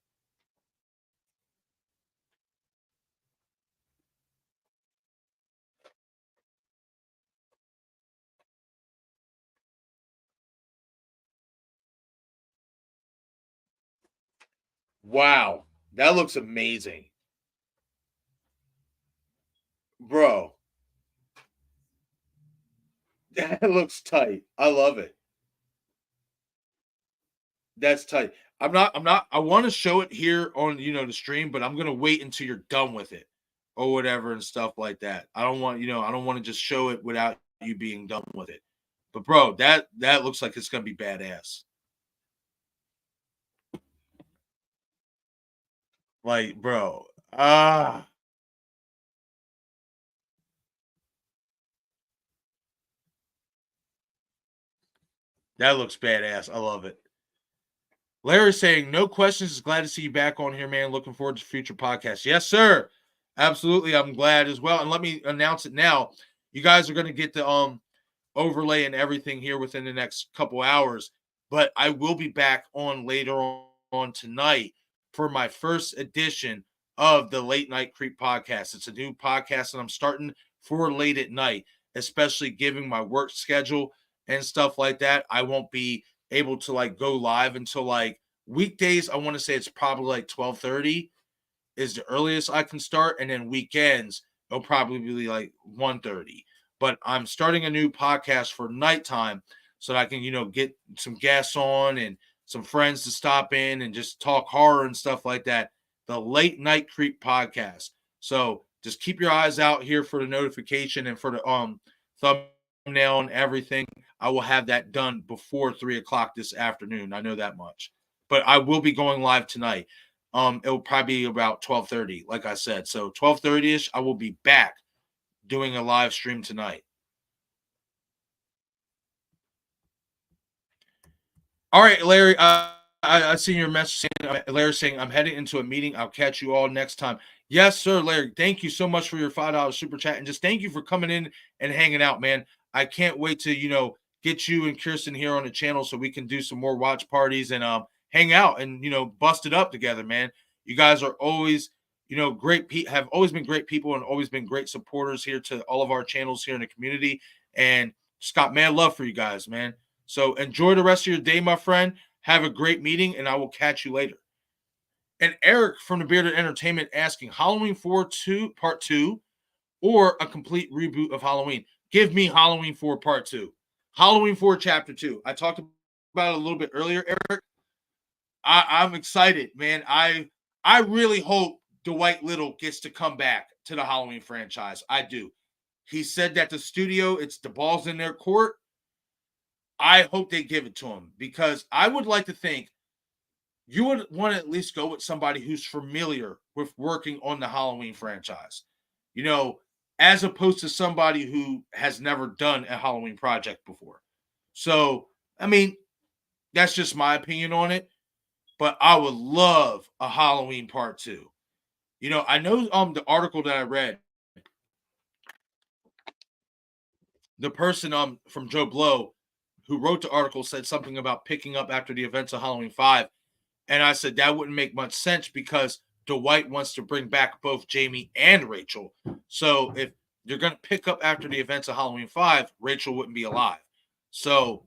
Speaker 2: Wow, that looks amazing. Bro, that looks tight. I love it. That's tight. I want to show it here on, the stream, but I'm going to wait until you're done with it or whatever and stuff like that. I don't want to just show it without you being done with it. But bro, that looks like it's going to be badass. Like, bro, that looks badass. I love it. Larry saying, no questions. Glad to see you back on here, man. Looking forward to future podcasts. Yes, sir. Absolutely. I'm glad as well. And let me announce it now. you guys are going to get the overlay and everything here within the next couple hours. But I will be back on later on tonight for my first edition of the Late Night Creep podcast. It's a new podcast that I'm starting for late at night, especially given my work schedule and stuff like that. I won't be able to like go live until like weekdays. I want to say it's probably like 12:30 is the earliest I can start, and then weekends it'll probably be like 1:30. But I'm starting a new podcast for nighttime so that I can, get some guests on and some friends to stop in and just talk horror and stuff like that. The Late Night Creep podcast. So just keep your eyes out here for the notification and for the thumbnail and everything. I will have that done before 3:00 this afternoon. I know that much. But I will be going live tonight. It will probably be about 12:30, like I said. So 12:30ish, I will be back doing a live stream tonight. All right, Larry. I see your message. Larry saying, I'm heading into a meeting. I'll catch you all next time. Yes, sir, Larry. Thank you so much for your $5 super chat. And just thank you for coming in and hanging out, man. I can't wait to, get you and Kirsten here on the channel so we can do some more watch parties and hang out and, bust it up together, man. You guys are always, great have always been great people and always been great supporters here to all of our channels here in the community. And just got mad love for you guys, man. So enjoy the rest of your day, my friend. Have a great meeting, and I will catch you later. And Eric from the Bearded Entertainment asking, Halloween 4 Part 2 or a complete reboot of Halloween? Give me Halloween 4 Part 2. Halloween 4 Chapter 2. I talked about it a little bit earlier, Eric. I'm excited, man. I really hope Dwight Little gets to come back to the Halloween franchise. I do. He said that the studio, it's the ball's in their court. I hope they give it to him because I would like to think you would want to at least go with somebody who's familiar with working on the Halloween franchise, as opposed to somebody who has never done a Halloween project before. So, I mean, that's just my opinion on it, but I would love a Halloween Part 2. I know the article that I read, the person from Joe Blow who wrote the article said something about picking up after the events of Halloween 5. And I said that wouldn't make much sense because Dwight wants to bring back both Jamie and Rachel. So if you're going to pick up after the events of Halloween 5, Rachel wouldn't be alive. So,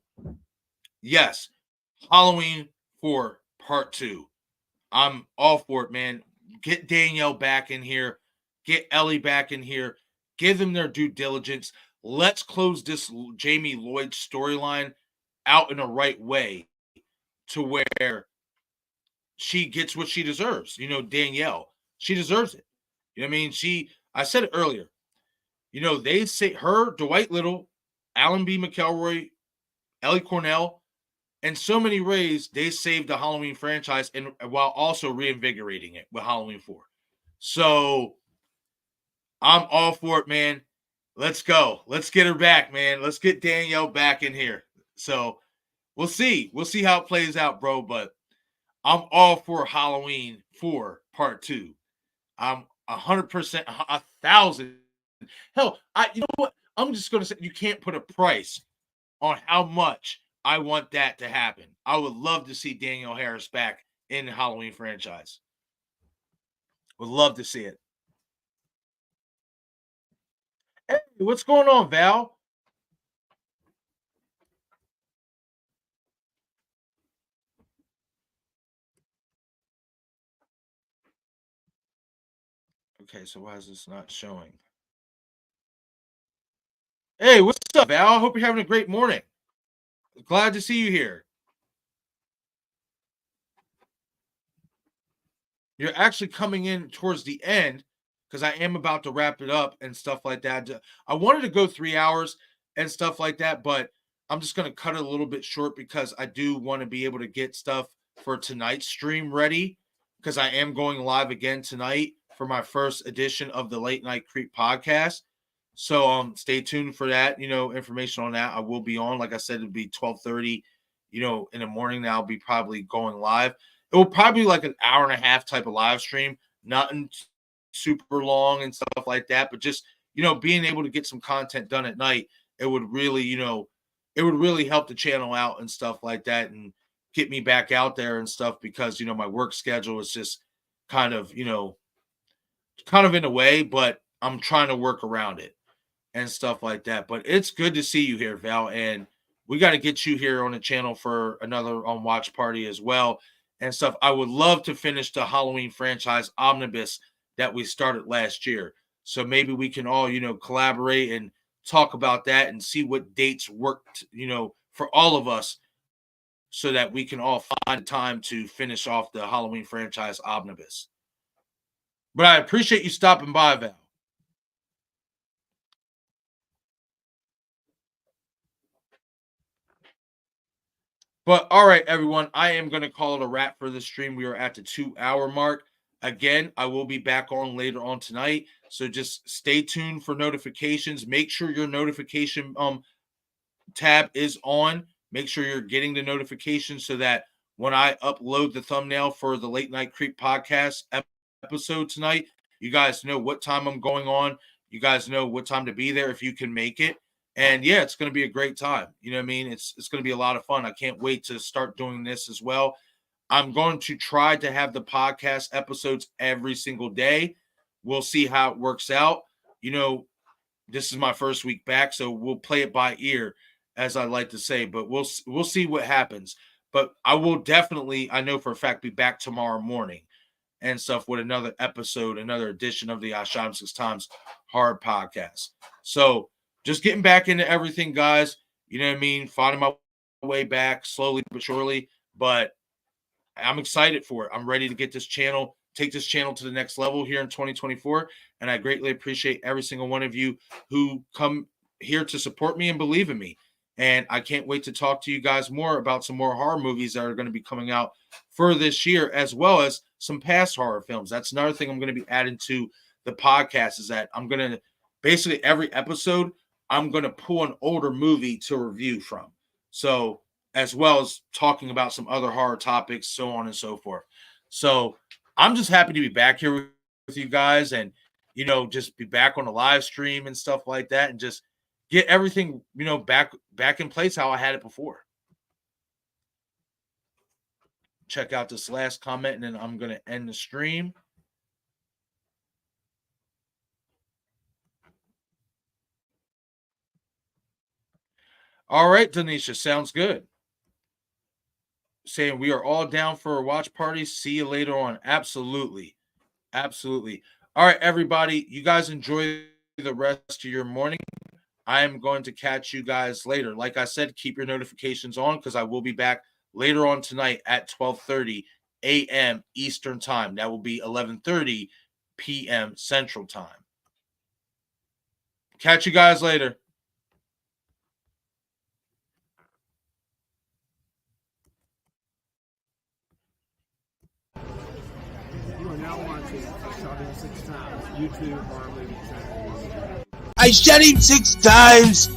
Speaker 2: yes, Halloween 4 Part 2. I'm all for it, man. Get Danielle back in here. Get Ellie back in here. Give them their due diligence. Let's close this Jamielloyd storyline out in the right way to where she gets what she deserves. Danielle, she deserves it. I mean, I said it earlier. They say her, Dwight Little, Alan B. McElroy, Elliecornell, and so many ways they saved the Halloween franchise and while also reinvigorating it with Halloween 4. So I'm all for it, man. Let's go. Let's get her back, man. Let's get Danielle back in here. So we'll see. We'll see how it plays out, bro. But I'm all for Halloween 4 Part 2. I'm 100%, 1,000. Hell, you know what? I'm just going to say you can't put a price on how much I want that to happen. I would love to see Danielle Harris back in the Halloween franchise. Would love to see it. Hey, what's going on, Val? Okay, so why is this not showing? Hey, what's up, Val? I hope you're having a great morning. Glad to see you here. You're actually coming in towards the end because I am about to wrap it up and stuff like that. I wanted to go 3 hours and stuff like that, but I'm just going to cut it a little bit short because I do want to be able to get stuff for tonight's stream ready because I am going live again tonight for my first edition of the Late Night Creep podcast. So stay tuned for that, information on that. I will be on, like I said, it'll be 12:30, in the morning. Now I'll be probably going live. It will probably be like an hour and a half type of live stream, nothing super long and stuff like that, but just being able to get some content done at night, it would really, it would really help the channel out and stuff like that and get me back out there and stuff because, my work schedule is just kind of in a way, but I'm trying to work around it and stuff like that. But it's good to see you here, Val, and we got to get you here on the channel for another watch party as well and stuff. I would love to finish the Halloween franchise omnibus that we started last year. So maybe we can all, collaborate and talk about that and see what dates worked, for all of us so that we can all find time to finish off the Halloween franchise omnibus. But I appreciate you stopping by, Val. But all right, everyone, I am going to call it a wrap for this stream. We are at the 2-hour mark. Again, I will be back on later on tonight. So just stay tuned for notifications. Make sure your notification tab is on. Make sure you're getting the notifications so that when I upload the thumbnail for the Late Night Creep podcast episode tonight, you guys know what time I'm going on. You guys know what time to be there if you can make it. And yeah, it's going to be a great time. You know what I mean? It's going to be a lot of fun. I can't wait to start doing this as well. I'm going to try to have the podcast episodes every single day. We'll see how it works out. This is my first week back, so we'll play it by ear, as I like to say, but we'll see what happens. But I will definitely, I know for a fact, be back tomorrow morning and stuff with another episode, another edition of the I Shot Him 6 Times Horror Podcast. So just getting back into everything, guys. You know what I mean? Finding my way back slowly but surely, but I'm excited for it. I'm ready to get this channel, take this channel to the next level here in 2024. And I greatly appreciate every single one of you who come here to support me and believe in me. And I can't wait to talk to you guys more about some more horror movies that are going to be coming out for this year, as well as some past horror films. That's another thing I'm going to be adding to the podcast is that I'm going to basically every episode, I'm going to pull an older movie to review from. So as well as talking about some other horror topics, so on and so forth. So I'm just happy to be back here with you guys and, just be back on the live stream and stuff like that and just get everything, back in place how I had it before. Check out this last comment and then I'm going to end the stream. All right, Denisha, sounds good. Saying we are all down for a watch party. See you later on. Absolutely. Absolutely. All right, everybody. You guys enjoy the rest of your morning. I am going to catch you guys later. Like I said, keep your notifications on because I will be back later on tonight at 12:30 a.m. Eastern Time. That will be 11:30 p.m. Central Time. Catch you guys later.
Speaker 1: You are now watching I Shot Him 6 Times YouTube horror movie series.
Speaker 5: I shot him 6 times.